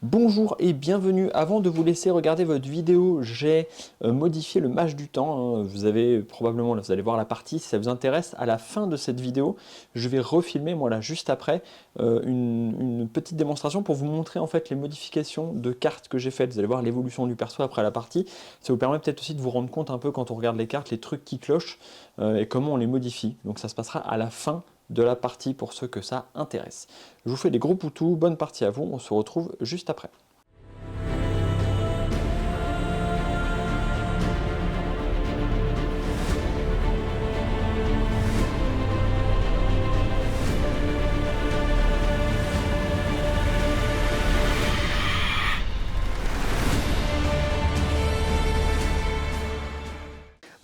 Bonjour et bienvenue. Avant de vous laisser regarder votre vidéo, j'ai modifié le match du temps. Vous avez probablement, là, vous allez voir la partie, si ça vous intéresse, à la fin de cette vidéo, je vais refilmer, moi là, juste après, une petite démonstration pour vous montrer en fait les modifications de cartes que j'ai faites. Vous allez voir l'évolution du perso après la partie. Ça vous permet peut-être aussi de vous rendre compte un peu quand on regarde les cartes, les trucs qui clochent et comment on les modifie. Donc ça se passera à la fin de la partie pour ceux que ça intéresse. Je vous fais des gros poutous, bonne partie à vous, on se retrouve juste après.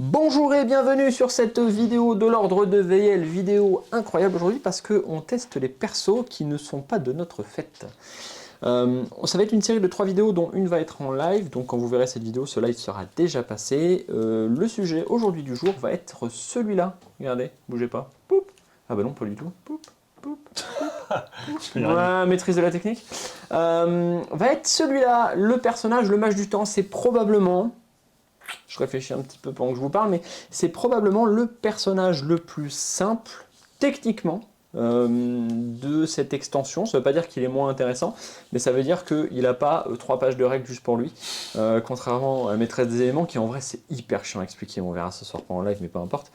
Bonjour et bienvenue sur cette vidéo de l'ordre de VL, vidéo incroyable aujourd'hui parce qu'on teste les persos qui ne sont pas de notre fête. Ça va être une série de 3 vidéos dont une va être en live, donc quand vous verrez cette vidéo, ce live sera déjà passé. Le sujet aujourd'hui du jour va être celui-là, regardez, bougez pas, poup. Ah bah non, pas du tout, poup, poup, poup. Ouais, maîtrise de la technique. Va être celui-là, le personnage, le mage du temps, c'est probablement... Je réfléchis un petit peu pendant que je vous parle, mais c'est probablement le personnage le plus simple, techniquement, de cette extension. Ça ne veut pas dire qu'il est moins intéressant, mais ça veut dire qu'il n'a pas 3 pages de règles juste pour lui, contrairement à Maîtresse des éléments, qui en vrai c'est hyper chiant à expliquer, on verra ce soir pendant live, mais peu importe.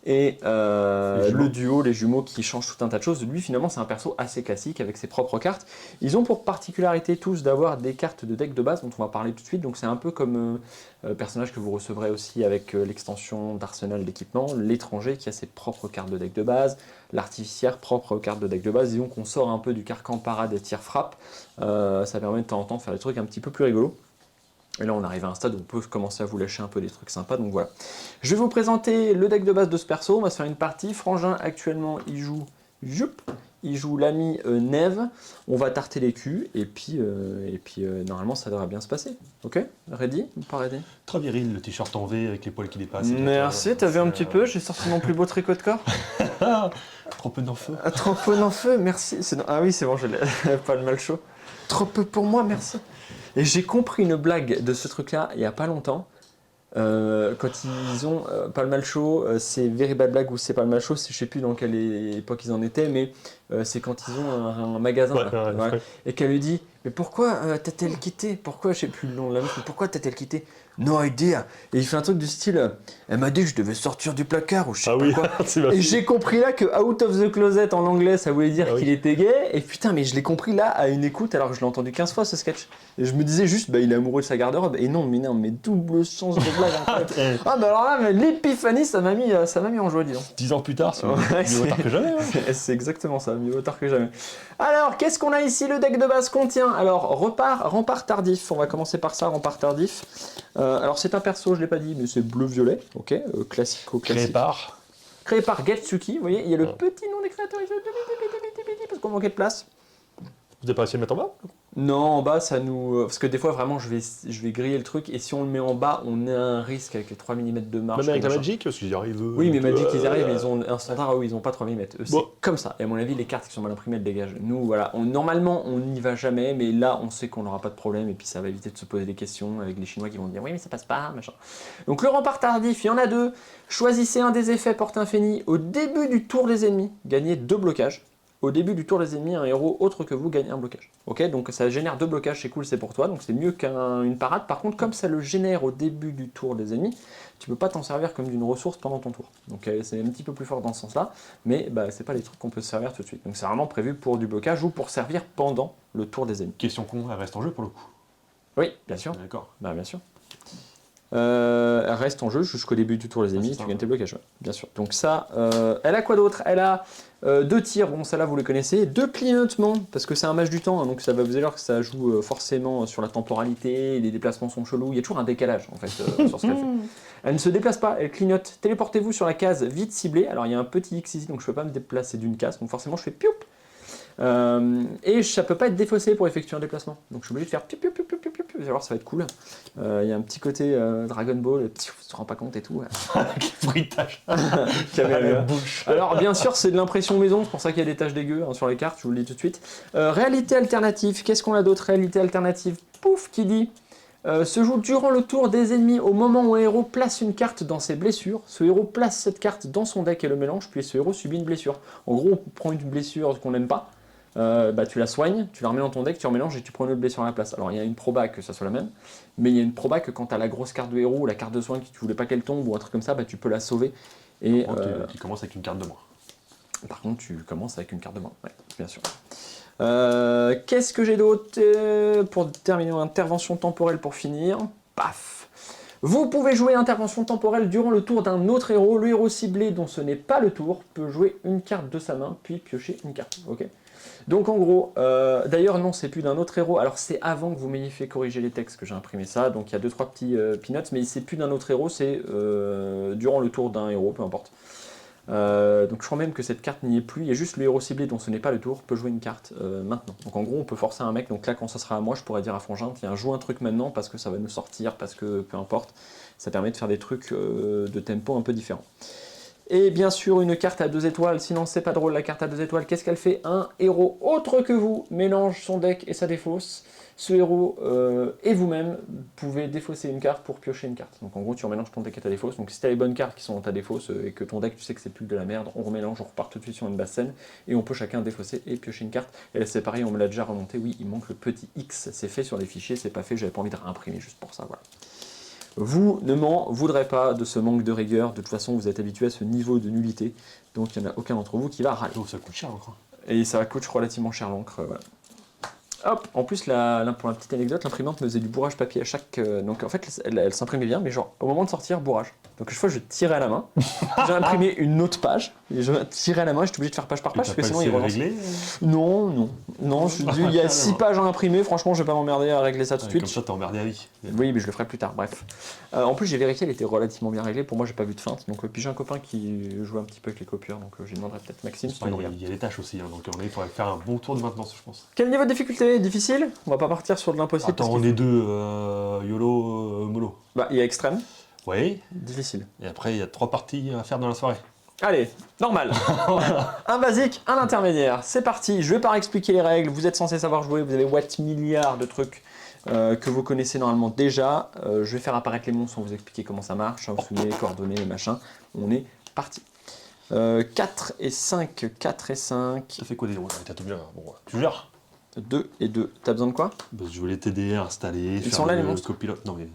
Et le duo, les jumeaux qui changent tout un tas de choses, lui finalement c'est un perso assez classique avec ses propres cartes. Ils ont pour particularité tous d'avoir des cartes de deck de base dont on va parler tout de suite, donc c'est un peu comme personnage que vous recevrez aussi avec l'extension d'arsenal d'équipement, l'étranger qui a ses propres cartes de deck de base, l'artificière propre aux cartes de deck de base. Disons qu'on sort un peu du carcan parade et tir frappe, ça permet de temps en temps de faire des trucs un petit peu plus rigolos. Et là on arrive à un stade où on peut commencer à vous lâcher un peu des trucs sympas, donc voilà. Je vais vous présenter le deck de base de ce perso, on va se faire une partie. Frangin actuellement il joue l'ami Neve, on va tarter les culs, et puis normalement ça devrait bien se passer. Ok? Ready ou pas ready? Très viril, le t-shirt en V avec les poils qui dépassent. Merci, t'as vu un petit peu, j'ai sorti mon plus beau tricot de corps. Trop peu d'enfeu. Trop peu d'enfeu, merci. Ah oui c'est bon, je l'ai pas le mal chaud. Trop peu pour moi, merci. Et j'ai compris une blague de ce truc-là il n'y a pas longtemps. Quand ils ont pas le mal chaud, c'est Very Bad Blague ou c'est pas le mal chaud, je sais plus dans quelle époque ils en étaient, mais c'est quand ils ont un magasin. Ouais. Et qu'elle lui dit mais pourquoi t'a-t-elle quitté? Pourquoi, je sais plus le nom de la meuf, mais pourquoi t'a-t-elle quitté? No idea. Et il fait un truc du style elle m'a dit que je devais sortir du placard ou je sais pas quoi. Et j'ai compris là que out of the closet en anglais ça voulait dire qu'il était gay. Et putain, mais je l'ai compris là à une écoute alors que je l'ai entendu 15 fois ce sketch. Et je me disais juste il est amoureux de sa garde-robe. Et non, mais double sens de blague. Ah bah alors là, mais l'épiphanie ça m'a mis en joie, dis donc. 10 ans plus tard, c'est mieux tard que jamais. Ouais. C'est exactement ça, mieux tard que jamais. Alors, qu'est-ce qu'on a ici? Le deck de base contient, alors, rempart tardif. On va commencer par ça, rempart tardif. Alors, c'est un perso, je l'ai pas dit, mais c'est bleu-violet, ok, classico-classique. Créé par Getsuki, vous voyez, il y a le petit nom des créateurs, parce qu'on manquait de place. Vous n'avez pas essayé de le mettre en bas? Non, en bas, ça nous... Parce que des fois, vraiment, je vais griller le truc, et si on le met en bas, on a un risque avec les 3 mm de marge. Même avec la Magic, parce qu'ils y arrivent... Oui, mais Magic, ils arrivent, ils ont un standard où ils n'ont pas 3 mm. C'est comme ça. Et à mon avis, les cartes qui sont mal imprimées, elles dégagent. Nous, voilà, normalement, on n'y va jamais, mais là, on sait qu'on n'aura pas de problème, et puis ça va éviter de se poser des questions avec les Chinois qui vont dire « Oui, mais ça passe pas, machin. » Donc, le rempart tardif, il y en a 2. Choisissez un des effets porte infini au début du tour des ennemis. Gagnez 2 blocages. Au début du tour des ennemis, un héros autre que vous gagne un blocage. Ok, donc ça génère 2 blocages, c'est cool, c'est pour toi, donc c'est mieux qu'une parade. Par contre, comme ça le génère au début du tour des ennemis, tu peux pas t'en servir comme d'une ressource pendant ton tour. Donc c'est un petit peu plus fort dans ce sens-là, mais c'est pas les trucs qu'on peut se servir tout de suite. Donc c'est vraiment prévu pour du blocage ou pour servir pendant le tour des ennemis. Question con, elle reste en jeu pour le coup. Oui, bien sûr. D'accord. Bah bien sûr. Elle reste en jeu jusqu'au début du tour des ennemis, tu gagnes tes blocages, ouais, bien sûr. Donc ça, elle a quoi d'autre? Elle a 2 tirs, bon celle-là vous les connaissez, 2 clignotements, parce que c'est un mage du temps, hein, donc ça va vous dire que ça joue forcément sur la temporalité, les déplacements sont chelous, il y a toujours un décalage en fait sur ce qu'elle fait. Elle ne se déplace pas, elle clignote. Téléportez-vous sur la case vite ciblée, alors il y a un petit X ici, donc je ne peux pas me déplacer d'une case, donc forcément je fais pioup. Et ça peut pas être défaussé pour effectuer un déplacement. Donc je suis obligé de faire piou, piou, piou, piou, piou, piou. Vous allez voir, ça va être cool. Il y a un petit côté Dragon Ball, tu te rends pas compte et tout. Bruitage. Caméra. Bouche. Alors bien sûr c'est de l'impression maison, c'est pour ça qu'il y a des taches dégueu sur les cartes, je vous le dis tout de suite. Réalité alternative, qu'est-ce qu'on a d'autre? Réalité alternative, pouf, qui dit se joue durant le tour des ennemis au moment où un héros place une carte dans ses blessures. Ce héros place cette carte dans son deck et le mélange, puis ce héros subit une blessure. En gros, on prend une blessure qu'on n'aime pas, tu la soignes, tu la remets dans ton deck, tu remélanges et tu prends une autre blessure à la place. Alors il y a une proba que ça soit la même, mais il y a une proba que quand tu as la grosse carte de héros ou la carte de soin que tu voulais pas qu'elle tombe ou un truc comme ça, tu peux la sauver. Et, Tu commences avec une carte de moins. Par contre, tu commences avec une carte de moins, ouais, bien sûr. Qu'est-ce que j'ai d'autre pour terminer? Intervention temporelle pour finir. Paf. Vous pouvez jouer intervention temporelle durant le tour d'un autre héros. Le héros ciblé dont ce n'est pas le tour peut jouer une carte de sa main, puis piocher une carte. Ok. Donc en gros, d'ailleurs non, c'est plus d'un autre héros. Alors c'est avant que vous m'ayez fait corriger les textes que j'ai imprimé ça. Donc il y a 2-3 petits peanuts, mais c'est plus d'un autre héros, c'est durant le tour d'un héros, peu importe. Donc je crois même que cette carte n'y est plus, il y a juste le héros ciblé dont ce n'est pas le tour peut jouer une carte maintenant. Donc en gros on peut forcer un mec, donc là quand ça sera à moi je pourrais dire à Frangin tiens joue un truc maintenant parce que ça va nous sortir, parce que peu importe, ça permet de faire des trucs de tempo un peu différents. Et bien sûr une carte à 2 étoiles, sinon c'est pas drôle. La carte à 2 étoiles, qu'est-ce qu'elle fait? Un héros autre que vous mélange son deck et sa défausse. Ce héros et vous-même pouvez défausser une carte pour piocher une carte. Donc en gros tu remélanges ton deck et ta défausse. Donc si tu as les bonnes cartes qui sont dans ta défausse et que ton deck tu sais que c'est plus de la merde, on remélange, on repart tout de suite sur une basse scène et on peut chacun défausser et piocher une carte. Et là c'est pareil, on me l'a déjà remonté, oui il manque le petit X, c'est fait sur les fichiers, c'est pas fait, j'avais pas envie de réimprimer juste pour ça, voilà. Vous ne m'en voudrez pas de ce manque de rigueur, de toute façon vous êtes habitué à ce niveau de nullité, donc il n'y en a aucun d'entre vous qui va râler. Oh, ça coûte cher l'encre. Et ça coûte relativement cher l'encre, voilà. Hop, en plus, pour la petite anecdote, l'imprimante me faisait du bourrage papier à chaque... donc en fait, elle s'imprimait bien, mais genre, au moment de sortir, bourrage. Donc chaque fois, je tirais à la main, j'ai imprimé une autre page, et je tirais à la main, j'étais obligé de faire page par page, parce que sinon il relance. Non, il y a 6 pages à imprimer, franchement, je vais pas m'emmerder à régler ça tout de suite. Comme ça, t'es emmerdé à vie. Oui, mais je le ferai plus tard, bref. En plus, j'ai vérifié, elle était relativement bien réglée, pour moi, j'ai pas vu de feinte. Donc, puis j'ai un copain qui joue un petit peu avec les copieurs, donc je lui demanderai peut-être Maxime. Il y a les tâches aussi, hein, donc il faudrait faire un bon tour de maintenance, je pense. Quel niveau de difficulté? Difficile? On va pas partir sur de l'impossible. Attends, on est deux, YOLO, mollo. Bah, il y a extrême. Oui. Difficile. Et après, il y a 3 parties à faire dans la soirée. Allez, normal. Un basique, un intermédiaire. C'est parti. Je vais pas expliquer les règles. Vous êtes censé savoir jouer. Vous avez what milliards de trucs que vous connaissez normalement déjà. Je vais faire apparaître les monstres sans vous expliquer comment ça marche. Vous souvenez les coordonnées, les machins. On est parti. 4 et 5, 4 et 5. Ça fait quoi des... T'as tout bien. Bon, tu gères. 2 et 2. T'as besoin de quoi? Bah, je voulais t'aider à installer. Ils sont là les monstres? Copilote. Non mais.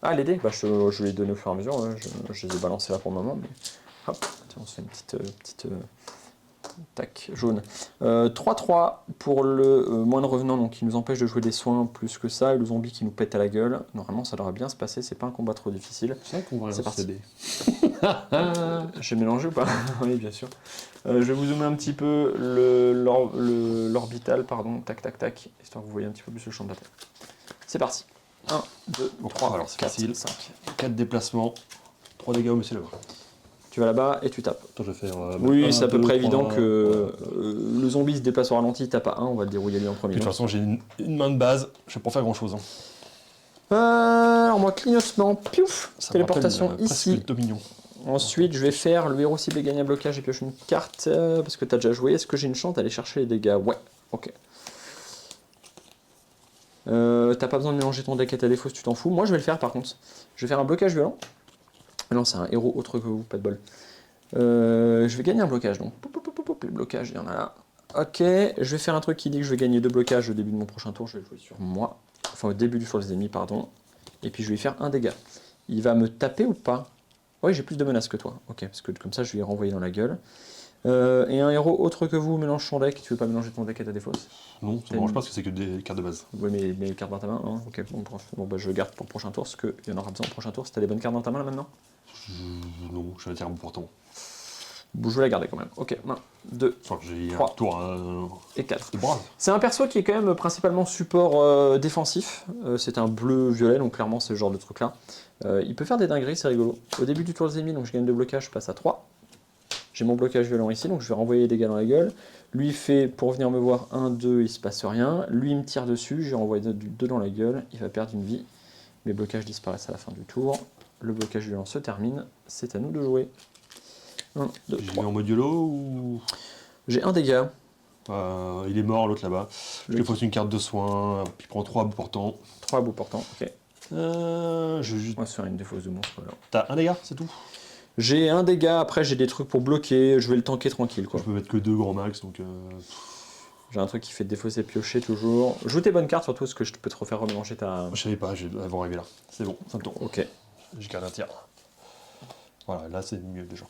Ah, les dés, bah, je vais les donner au fur et à mesure, ouais. Je les ai balancés là pour le moment. Mais... Hop, tiens, on se fait une petite tac, jaune. 3-3 pour le moins de revenants, donc qui nous empêche de jouer des soins plus que ça, et le zombie qui nous pète à la gueule. Normalement, ça devrait bien se passer, c'est pas un combat trop difficile. C'est vrai qu'on va c'est parti. des... J'ai mélangé ou pas? Oui, bien sûr. Je vais vous zoomer un petit peu l'orbital, pardon, tac, tac, tac, histoire que vous voyez un petit peu plus le champ de bataille. C'est parti. 1, 2, 3, alors, 4, facile. 5. 4 déplacements, 3 dégâts au monsieur là-bas. Tu vas là-bas et tu tapes. Attends, je vais faire... oui, c'est à peu près évident que le zombie se déplace au ralenti, tape à 1, on va le dérouiller lui en premier. De toute façon, j'ai une main de base, je vais pas faire grand-chose. Hein. Alors moi, clignotement, piouf, téléportation ici. Dominion. Ensuite, je vais faire le héros ciblé gagne un blocage et pioche une carte, parce que tu as déjà joué. Est-ce que j'ai une chance d'aller chercher les dégâts? Ouais, ok. T'as pas besoin de mélanger ton deck et ta défausse, tu t'en fous. Moi, je vais le faire par contre. Je vais faire un blocage violent. Non, c'est un héros autre que vous, pas de bol. Je vais gagner un blocage, donc. Le blocage, il y en a là. Ok, je vais faire un truc qui dit que je vais gagner 2 blocages au début de mon prochain tour. Je vais le jouer sur moi. Enfin, au début sur les ennemis, pardon. Et puis, je vais lui faire un dégât. Il va me taper ou pas? Oui, j'ai plus de menaces que toi. Ok, parce que comme ça, je vais lui renvoyer dans la gueule. Et un héros autre que vous mélange son deck. Tu veux pas mélanger ton deck et ta défausse? Non, ça ne mange pas parce que c'est que des cartes de base. Oui, mais les cartes dans ta main, hein. Ok, bon, bah, je garde pour le prochain tour, parce qu'il y en aura besoin au prochain tour. Si t'as des bonnes cartes dans ta main là maintenant? Non, je vais tirer mon pourtant. Bon, je vais la garder quand même. Ok, 1, 2, j'ai 3 un tour et 4. Brave. C'est un perso qui est quand même principalement support défensif. C'est un bleu-violet, donc clairement c'est ce genre de truc là. Il peut faire des dingueries, c'est rigolo. Au début du tour des ennemis, donc je gagne 2 blocages, je passe à 3. J'ai mon blocage violent ici, donc je vais renvoyer les dégâts dans la gueule. Lui fait, pour venir me voir, 1, 2, il se passe rien. Lui il me tire dessus, j'ai renvoyé 2 dans la gueule, il va perdre une vie. Mes blocages disparaissent à la fin du tour. Le blocage violent se termine, c'est à nous de jouer. 1, 2, Je 3. vais en mode YOLO ou... J'ai un dégât. Il est mort, l'autre là-bas. Je lui pose une carte de soin, puis il prend 3 à bout portant. 3 à bout portant, ok. Je juste... On va se faire une défausse de monstre là. T'as un dégât, c'est tout? J'ai un dégât, après j'ai des trucs pour bloquer, je vais le tanker tranquille quoi. Je peux mettre que 2 grands max, donc... J'ai un truc qui fait défausser piocher toujours. Joue tes bonnes cartes surtout, parce que je peux te refaire remélanger ta... Je savais pas, elles vont arriver là. C'est bon, ça me tourne. Ok. J'ai gardé un tir. Voilà, là c'est mieux déjà.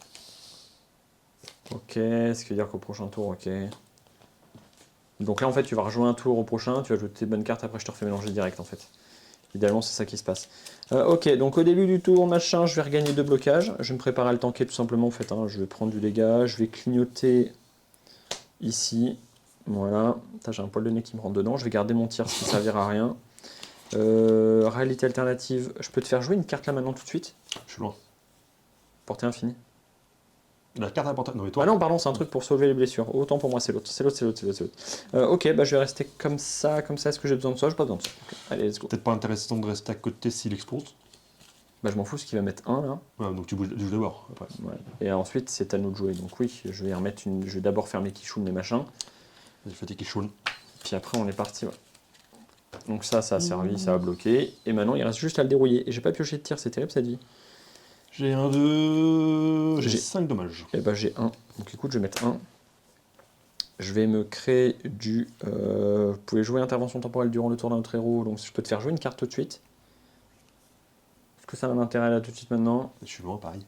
Ok, ce qui veut dire qu'au prochain tour, ok. Donc là en fait tu vas rejouer un tour au prochain, tu vas jouer tes bonnes cartes, après je te refais mélanger direct en fait. Idéalement c'est ça qui se passe. Ok, donc au début du tour, machin, je vais regagner 2 blocages. Je vais me préparer à le tanker tout simplement en fait. Hein. Je vais prendre du dégât, je vais clignoter ici. Voilà, j'ai un poil de nez qui me rentre dedans. Je vais garder mon tir, ce qui ne servira à rien. Réalité alternative, je peux te faire jouer une carte là maintenant tout de suite. Je suis loin. Portée infinie. La carte à la portée... Non mais toi... Ah non, pardon, c'est un truc pour sauver les blessures. Autant pour moi, c'est l'autre. C'est l'autre. Ok, bah je vais rester comme ça. Est-ce que j'ai besoin de ça? J'ai pas besoin de ça. Okay. Allez, let's go. Peut-être pas intéressant de rester à côté s'il explose. Bah je m'en fous, ce qui va mettre 1 là. Ouais, donc tu bouges d'abord, après. Ouais. Et ensuite, c'est à nous de jouer. Donc oui, je vais y remettre une... Je vais d'abord faire mes quichounes, mes machins. J'ai fait tes quichounes. Puis après, on est parti. Ouais. Donc ça a servi, ça a bloqué. Et maintenant, il reste juste à le dérouiller. Et j'ai pas pioché de tir, c'est terrible cette vie. J'ai un 2... J'ai 5 dommages. Et bah j'ai 1. Donc écoute, je vais mettre 1. Je vais me créer du... vous pouvez jouer intervention temporelle durant le tour d'un autre héros. Donc je peux te faire jouer une carte tout de suite. Est-ce que ça a un intérêt là tout de suite maintenant? Je suis loin, pareil.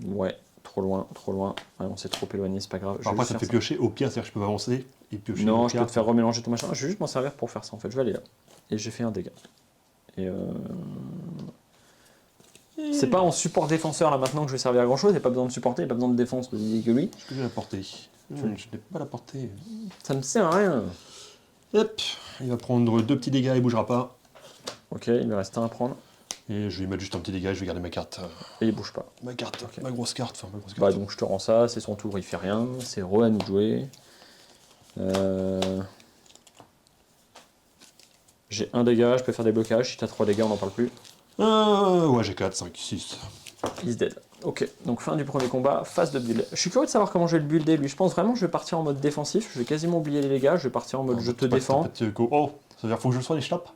Ouais, trop loin. Ah, on s'est trop éloigné, c'est pas grave. Alors après, ça me fait piocher. Au pire, c'est-à-dire que je peux avancer et piocher. Non, je peux te faire remélanger ton machin. Je vais juste m'en servir pour faire ça en fait. Je vais aller là. Et j'ai fait un dégât. Et c'est pas en support défenseur là maintenant que je vais servir à grand chose. Il n'y a pas besoin de supporter, il n'y a pas besoin de défense que lui. Est-ce que j'ai la portée? Je n'ai pas la portée. Ça me sert à rien. Hop, il va prendre 2 petits dégâts, il bougera pas. Ok, il me reste un à prendre. Et je vais lui mettre juste un petit dégât, je vais garder ma carte. Et il bouge pas. Ma carte, okay. ma grosse carte. Enfin, ma grosse carte. Bah donc je te rends ça, c'est son tour, il fait rien. C'est re à nous de jouer. J'ai un dégât, je peux faire des blocages. Si t'as 3 dégâts, on n'en parle plus. Ouais, j'ai 4, 5, 6. He's dead. Ok, donc fin du premier combat, phase de build. Je suis curieux de savoir comment je vais le builder lui. Je pense vraiment que je vais partir en mode défensif. Je vais quasiment oublier les dégâts. Je vais partir en mode je te défends. Oh, ça veut dire faut que je soigne, je tape.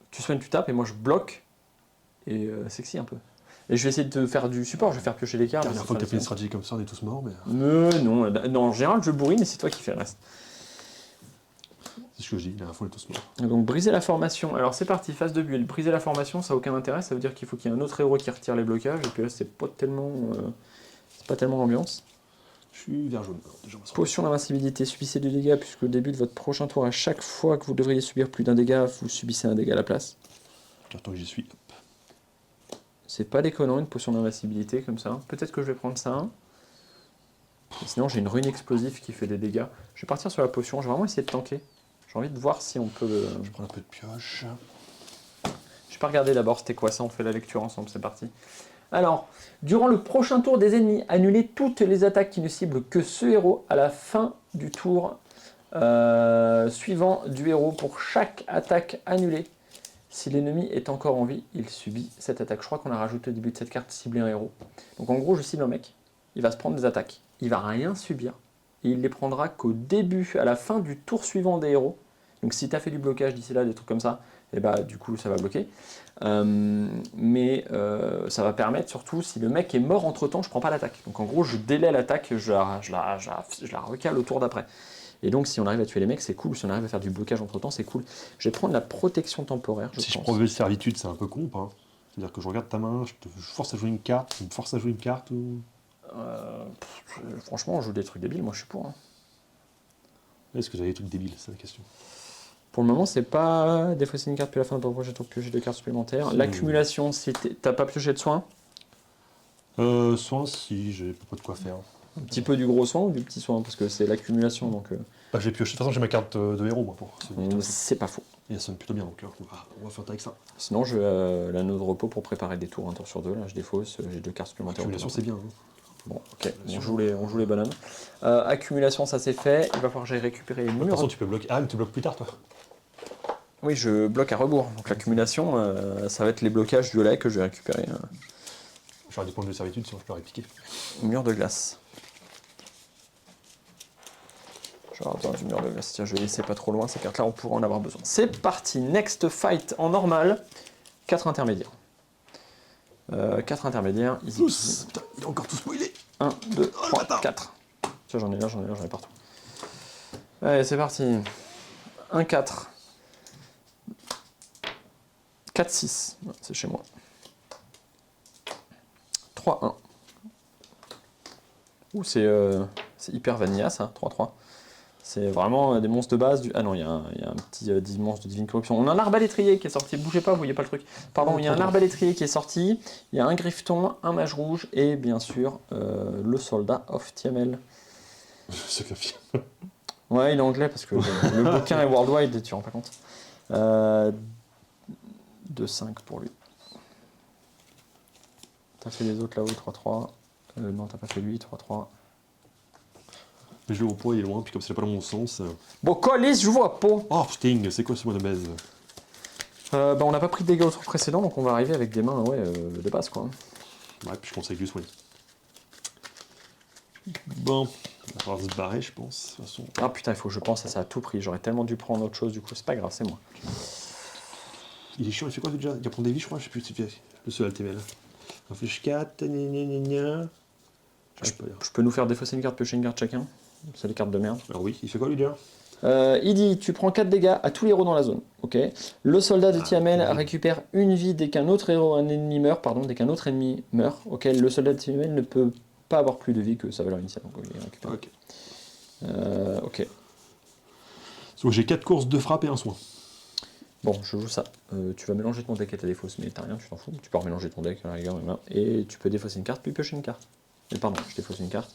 Tu soignes, tu tapes et moi je bloque. Et sexy un peu. Et je vais essayer de te faire du support. Je vais faire piocher les cartes. La dernière fois que t'as fait une stratégie comme ça, on est tous morts. Mais... Non, en général je bourrine et c'est toi qui fais le reste. C'est ce que je dis, la dernière fois on est tous morts. Donc briser la formation. Alors c'est parti, phase de build. Briser la formation, ça n'a aucun intérêt. Ça veut dire qu'il faut qu'il y ait un autre héros qui retire les blocages. Et puis là c'est pas tellement l'ambiance. Je suis vert jaune. Alors, déjà, Potion d'invincibilité, subissez des dégâts puisque au début de votre prochain tour, à chaque fois que vous devriez subir plus d'un dégât, vous subissez un dégât à la place. Tant que j'y suis. C'est pas déconnant une potion d'invincibilité comme ça. Peut-être que je vais prendre ça. Et sinon j'ai une rune explosive qui fait des dégâts. Je vais partir sur la potion, je vais vraiment essayer de tanker. J'ai envie de voir si on peut le... Je prends un peu de pioche. Je vais pas regarder d'abord c'était quoi ça, on fait la lecture ensemble, c'est parti. Alors, durant le prochain tour des ennemis, annulez toutes les attaques qui ne ciblent que ce héros à la fin du tour suivant du héros. Pour chaque attaque annulée, si l'ennemi est encore en vie, il subit cette attaque. Je crois qu'on a rajouté au début de cette carte cibler un héros. Donc en gros, je cible un mec, il va se prendre des attaques, il va rien subir, et il les prendra qu'au début, à la fin du tour suivant des héros. Donc si tu as fait du blocage d'ici là, des trucs comme ça, et bah du coup ça va bloquer. Mais ça va permettre surtout, si le mec est mort entre temps, je prends pas l'attaque. Donc en gros, je délaie l'attaque, je la recale au tour d'après. Et donc si on arrive à tuer les mecs, c'est cool. Si on arrive à faire du blocage entre temps, c'est cool. Je vais prendre la protection temporaire. Je prends de servitude, c'est un peu con, pas. C'est-à-dire que je regarde ta main, je force à jouer une carte, tu me forces à jouer une carte ou. Franchement, on joue des trucs débiles, moi je suis pour. Hein. Est-ce que j'avais des trucs débiles, c'est la question. Pour le moment, c'est pas défausser une carte puis la fin de ton projet tour piocher 2 cartes supplémentaires. L'accumulation, si t'as pas pioché de soin. Soin, si, j'ai pas de quoi faire. Un petit peu du gros soin ou du petit soin, parce que c'est l'accumulation. Donc, bah, j'ai pioché, de toute façon j'ai ma carte de héros moi pour. C'est pas faux. Et elle sonne plutôt bien, donc on va faire avec ça. Sinon, je l'anneau de repos pour préparer des tours, un tour sur deux. Là, je défausse, j'ai 2 cartes supplémentaires. L'accumulation, c'est bien. Hein. Bon, ok, on joue les bonhommes. Accumulation, ça c'est fait. Il va falloir que j'aille récupérer les De toute murs. façon, tu peux bloquer. Ah, mais tu bloques plus tard, toi. Oui, je bloque à rebours. Donc l'accumulation, ça va être les blocages du lait que je vais récupérer. J'aurais des points de servitude, sinon je peux répliquer. Mur de glace. J'aurai besoin du mur de glace. Tiens, je vais laisser pas trop loin ces cartes-là, on pourra en avoir besoin. C'est parti, next fight en normal. 4 intermédiaires. 4 intermédiaires, easy. Tous. Putain, il a encore tout spoilé. 1, 2, Oh, le 3, bâtard. 4. Tiens, j'en ai partout. Allez, c'est parti. 1, 4. 4, 6. C'est chez moi. 3, 1. Ouh, c'est hyper vanilla ça, 3, 3. C'est vraiment des monstres de base. Ah non, il y a un petit monstre de divine corruption. On a un arbalétrier qui est sorti. Bougez pas, vous voyez pas le truc. Pardon, il y a un arbalétrier qui est sorti. Il y a un griffeton, un mage rouge et bien sûr le soldat of Tiamel. C'est que film. Ouais, il est anglais parce que le bouquin est worldwide, tu te rends pas compte. 2, 5 pour lui. T'as fait les autres là-haut, 3, 3. Non, t'as pas fait lui, 3, 3. Mais je le poids, il est loin, puis comme c'est pas dans mon sens. Bon, colis, je vois pas. Oh, Sting, c'est quoi ce mot de baise? On n'a pas pris de dégâts au tour précédent, donc on va arriver avec des mains de base, quoi. Ouais, puis je conseille du soin. Bon, on va falloir se barrer, je pense, de toute façon. Ah putain, il faut que je pense à ça à tout prix. J'aurais tellement dû prendre autre chose, du coup, c'est pas grave, c'est moi. Il est chiant, il fait quoi déjà? Il va prendre des vies, je crois, je sais plus si c'est le seul LTML. On fait 4, gna. Je peux nous faire défausser une carte, piocher une carte chacun. C'est des cartes de merde. Alors oui, il fait quoi lui déjà? Il dit, tu prends 4 dégâts à tous les héros dans la zone. Ok. Le soldat de Tiamel oui. récupère une vie dès qu'un autre ennemi meurt. Ok. Le soldat de Tiamel ne peut pas avoir plus de vie que sa valeur initiale. Donc il récupère. Ok. Ok. Donc j'ai 4 courses, 2 frappes et un soin. Bon, je joue ça. Tu vas mélanger ton deck et ta défausse, mais t'as rien, tu t'en fous. Tu peux remélanger ton deck à la rigueur, même, et tu peux défausser une carte, puis piocher une carte. Mais pardon, je défausse une carte.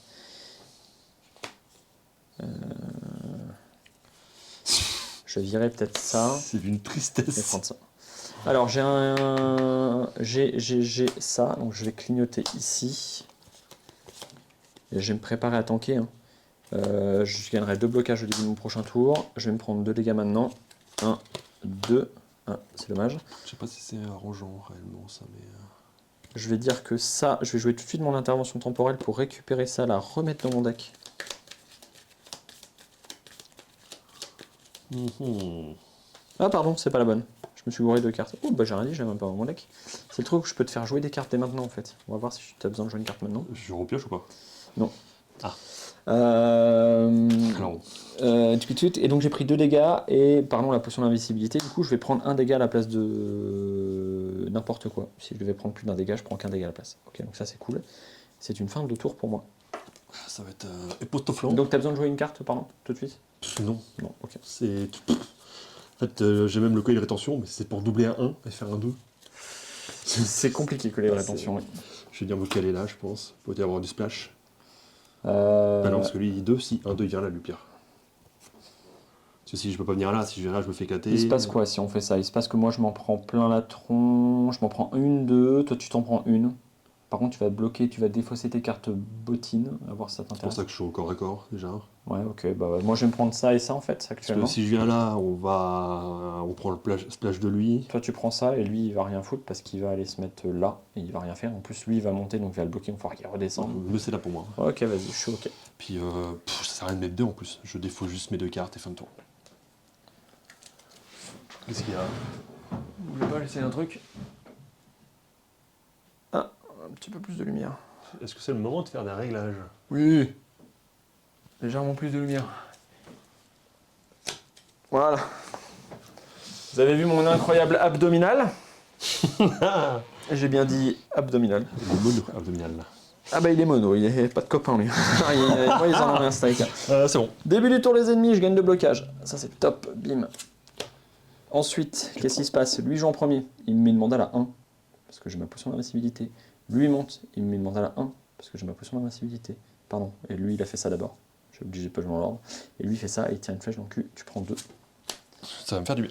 Je virerai peut-être ça. C'est d'une Et tristesse. prendre ça. Alors j'ai ça, donc je vais clignoter ici. Et je vais me préparer à tanker. Hein. Je gagnerai 2 blocages au début de mon prochain tour. Je vais me prendre 2 dégâts maintenant. 1, 2. Ah, c'est dommage. Je sais pas si c'est arrangeant réellement ça, mais. Je vais dire que ça, je vais jouer tout de suite mon intervention temporelle pour récupérer ça, la remettre dans mon deck. Ah pardon, c'est pas la bonne. Je me suis gouré 2 cartes. Oh bah j'ai rien dit, j'ai même pas dans mon deck. C'est le truc où je peux te faire jouer des cartes dès maintenant en fait. On va voir si tu as besoin de jouer une carte maintenant. Je repioche ou pas? Non. Ah. Alors. Et donc j'ai pris 2 dégâts et pardon la potion d'invisibilité. Du coup je vais prendre un dégât à la place de n'importe quoi. Si je devais prendre plus d'un dégât, je prends qu'un dégât à la place. Ok, donc ça c'est cool. C'est une fin de tour pour moi. Ça va être époustouflant. Donc t'as besoin de jouer une carte, pardon, tout de suite? Non. Non, ok. C'est. En fait, j'ai même le coil de rétention, mais c'est pour doubler un 1 et faire un 2. C'est compliqué que les rétentions, oui. Je vais bien me caler là, je pense. Pour y avoir du splash. Euh... Ah non, parce que lui, 2, si 1, 2, il vient là, lui, pire. Parce que si je peux pas venir là, si je viens là, je me fais éclater. Il se passe quoi si on fait ça? Il se passe que moi je m'en prends plein la tronche, je m'en prends une, 2, toi tu t'en prends une. Par contre tu vas bloquer, tu vas défausser tes cartes bottines, à voir si ça C'est pour t'intéresse. ça que je suis au corps à corps, déjà. Ouais, ok, bah moi je vais me prendre ça et ça en fait, Parce actuellement. que si je viens là, on prend le splash de lui. Toi tu prends ça et lui il va rien foutre parce qu'il va aller se mettre là et il va rien faire. En plus lui il va monter donc il va le bloquer, il va falloir qu'il redescende. Le c'est là pour moi. Ok, vas-y, je suis ok. Puis ça sert à rien de mettre 2 en plus. Je défausse juste mes 2 cartes et fin de tour. Qu'est-ce qu'il y a? Vous voulez pas essayer un truc? Ah, un petit peu plus de lumière. Est-ce que c'est le moment de faire des réglages? Oui. Légèrement plus de lumière. Voilà. Vous avez vu mon incroyable abdominal? J'ai bien dit abdominal. Le mono abdominal. Ah bah il est mono, il est pas de copain lui. Moi ils en ont rien steak. C'est bon. Début du tour les ennemis, je gagne de blocage. Ça c'est top, bim. Ensuite, qu'est-ce qui se passe? Lui joue en premier, il me met une mandale à 1, parce que j'ai ma potion d'invincibilité. Lui il monte, il me met une mandale à 1, parce que j'ai ma potion d'invincibilité. Pardon, et lui il a fait ça d'abord. J'ai obligé pas jouer dans l'ordre. Et lui il fait ça et il tire une flèche dans le cul, tu prends 2. Ça va me faire du bien.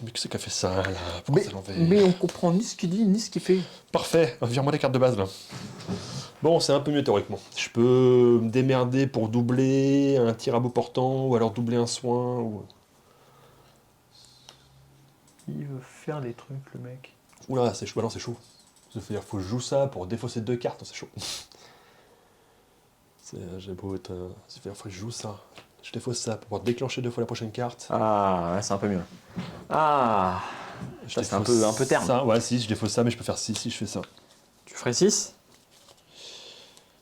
Mais qu'est-ce qu'a fait ça là? Pourquoi ça l'envers? Mais on comprend ni ce qu'il dit, ni ce qu'il fait. Parfait, vire-moi les cartes de base là. Bon, c'est un peu mieux théoriquement. Je peux me démerder pour doubler un tir à bout portant, ou alors doubler un soin, ou... Il veut faire des trucs, le mec. Oula, c'est chaud, bah non, c'est chaud. C'est-à-dire faut que je joue ça pour défausser 2 cartes, c'est chaud. J'ai beau être... C'est-à-dire faut que je joue ça. Je défausse ça pour pouvoir déclencher 2 fois la prochaine carte. Ah, ouais, c'est un peu mieux. Ah, ça c'est un peu terne. Ça, ouais, si, je défausse ça, mais je peux faire 6 si je fais ça. Tu ferais 6?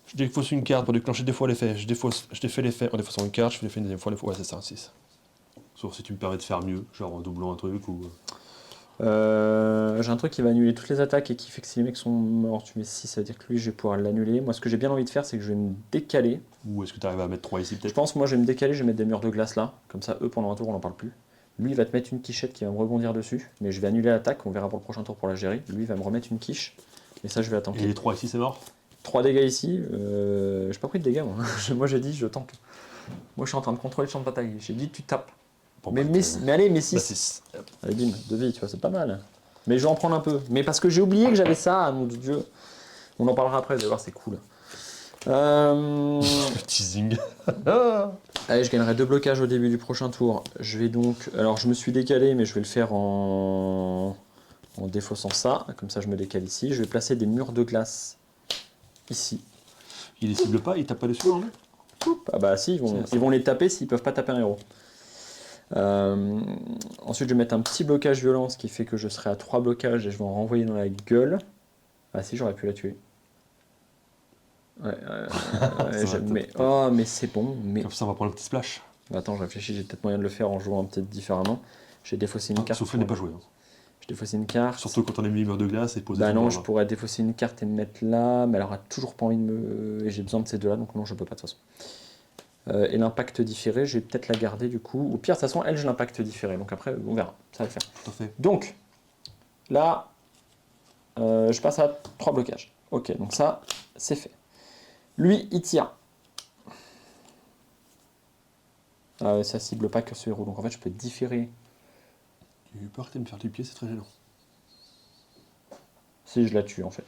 Je défausse une carte pour déclencher 2 fois l'effet. Je défais l'effet en défaussant une carte, je fais l'effet une deuxième fois, ouais, c'est ça, 6. Sauf si tu me permets de faire mieux, genre en doublant un truc ou... J'ai un truc qui va annuler toutes les attaques et qui fait que si les mecs sont morts, tu mets 6, ça veut dire que lui, je vais pouvoir l'annuler. Moi, ce que j'ai bien envie de faire, c'est que je vais me décaler. Ou est-ce que tu arrives à mettre 3 ici Je peut-être? pense, moi, je vais me décaler, je vais mettre des murs de glace là. Comme ça, eux, pendant un tour, on n'en parle plus. Lui, il va te mettre une quichette qui va me rebondir dessus. Mais je vais annuler l'attaque, on verra pour le prochain tour pour la gérer. Lui, il va me remettre une quiche. Et ça, je vais attendre. Et les 3 ici, c'est mort? 3 dégâts ici. J'ai pas pris de dégâts, moi. Moi, j'ai dit, je tente. Moi, je suis en train de contrôler le champ de bataille. J'ai dit, tu tapes. Bon, mais, bah, mais allez, mais 6. Bah 6. Allez, bim, 2 vies, tu vois, c'est pas mal. Mais je vais en prendre un peu. Mais parce que j'ai oublié que j'avais ça, mon Dieu. On en parlera après, vous allez voir, c'est cool. Le teasing. Allez, je gagnerai 2 blocages au début du prochain tour. Je vais donc... Alors, je me suis décalé, mais je vais le faire en défaussant ça. Comme ça, je me décale ici. Je vais placer des murs de glace ici. Il les cible pas, il tape pas dessus, non? Ah bah si, ils vont les taper s'ils peuvent pas taper un héros. Ensuite, je vais mettre un petit blocage violence qui fait que je serai à 3 blocages et je vais en renvoyer dans la gueule. Ah si, j'aurais pu la tuer. Ouais, mais c'est bon. Mais... Comme ça, on va prendre un petit splash. Attends, je réfléchis, j'ai peut-être moyen de le faire en jouant peut-être différemment. J'ai défaussé une carte. Souffle n'est pas joué. Hein. J'ai défaussé une carte. Surtout quand on a mis mur de glace et posé. Bah non, je pourrais défausser une carte et me mettre là, mais elle aura toujours pas envie de me... Et j'ai besoin de ces deux-là, donc non, je peux pas de toute façon. Et l'impact différé, je vais peut-être la garder du coup. Au pire, de toute façon, elle, j'ai l'impact différé. Donc après, on verra. Ça va le faire. Tout à fait. Donc, là, je passe à 3 blocages. Ok, donc ça, c'est fait. Lui, il tire. Ah ouais, ça cible pas que ce héros. Donc en fait, je peux différer. Tu peux arrêter de me faire du pied, c'est très gênant. Si je la tue, en fait.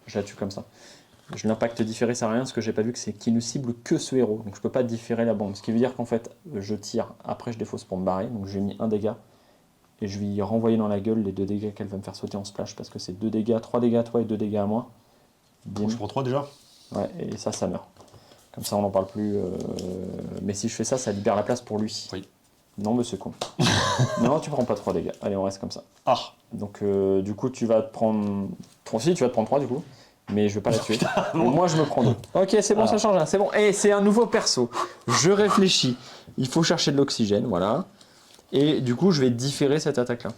Je la tue comme ça. Je l'impact différé, ça sert à rien, parce que j'ai pas vu que c'est qu'il ne cible que ce héros. Donc je peux pas différer la bombe. Ce qui veut dire qu'en fait, je tire, après je défausse pour me barrer. Donc j'ai mis un dégât. Et je vais y renvoyer dans la gueule les 2 dégâts qu'elle va me faire sauter en splash. Parce que c'est 2 dégâts, 3 dégâts à toi et 2 dégâts à moi. Bon, je prends 3 déjà. Ouais, et ça meurt. Comme ça, on n'en parle plus. Mais si je fais ça, ça libère la place pour lui. Oui. Non, monsieur con. Non, tu prends pas 3 dégâts. Allez, on reste comme ça. Ah. Donc, du coup, tu vas te prendre... Si, tu vas te prendre 3 du coup. Mais je vais pas la tuer. Moi, je me prends 2. Ok, c'est bon, ça change. C'est bon. Et c'est un nouveau perso. Je réfléchis. Il faut chercher de l'oxygène, voilà. Et du coup, je vais différer cette attaque-là.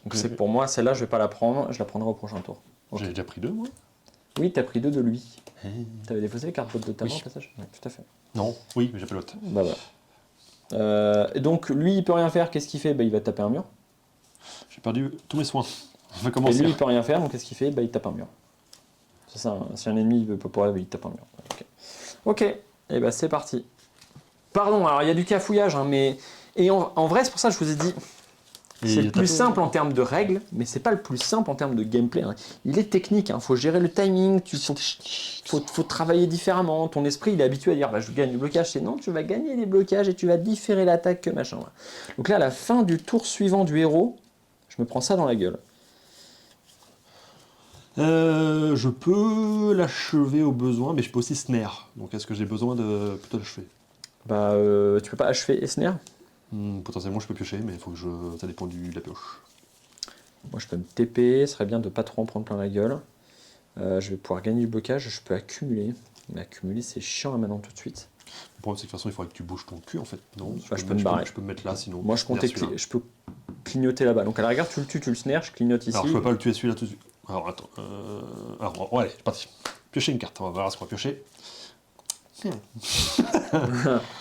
Donc, c'est pour moi, celle-là, je vais pas la prendre. Je la prendrai au prochain tour. Okay. J'ai déjà pris 2, moi. Oui, t'as pris 2 de lui. T'avais défaussé les cartes de ta main oui. au passage? Oui, tout à fait. Non, oui, mais j'ai pas l'autre. Bah voilà. Donc lui il peut rien faire, qu'est-ce qu'il fait? Bah il va taper un mur. J'ai perdu tous mes soins. On va Et commencer. lui il peut rien faire, donc qu'est-ce qu'il fait? Bah il tape un mur. C'est ça, hein. Si un ennemi il peut pas, il tape un mur. Ok, et bah c'est parti. Pardon, alors il y a du cafouillage, hein, mais... Et en vrai c'est pour ça que je vous ai dit... C'est le plus simple en termes de règles, mais c'est pas le plus simple en termes de gameplay. Hein. Il est technique, il faut gérer le timing, faut travailler différemment. Ton esprit il est habitué à dire bah, je gagne du blocage, c'est non, tu vas gagner des blocages et tu vas différer l'attaque, machin. Ouais. Donc là, à la fin du tour suivant du héros, je me prends ça dans la gueule. Je peux l'achever au besoin, mais je peux aussi snare. Donc est-ce que j'ai besoin de plutôt l'achever? Bah, tu peux pas achever et snare? Potentiellement je peux piocher, mais il faut que je... ça dépend de la pioche. Moi je peux me TP, ce serait bien de pas trop en prendre plein la gueule. Je vais pouvoir gagner du blocage, je peux accumuler. Mais accumuler c'est chiant là maintenant tout de suite. Le problème c'est que de toute façon il faudrait que tu bouges ton cul en fait. Non, bah, je peux me barrer. Je peux me mettre là sinon. Moi je comptais je peux clignoter là-bas. Donc à la rigueur tu le tues, tu le snare, je clignote ici. Alors je peux pas le tuer celui-là tout de suite. Alors attends. Alors ouais, allez, c'est parti. Piocher une carte, on va voir ce qu'on va piocher.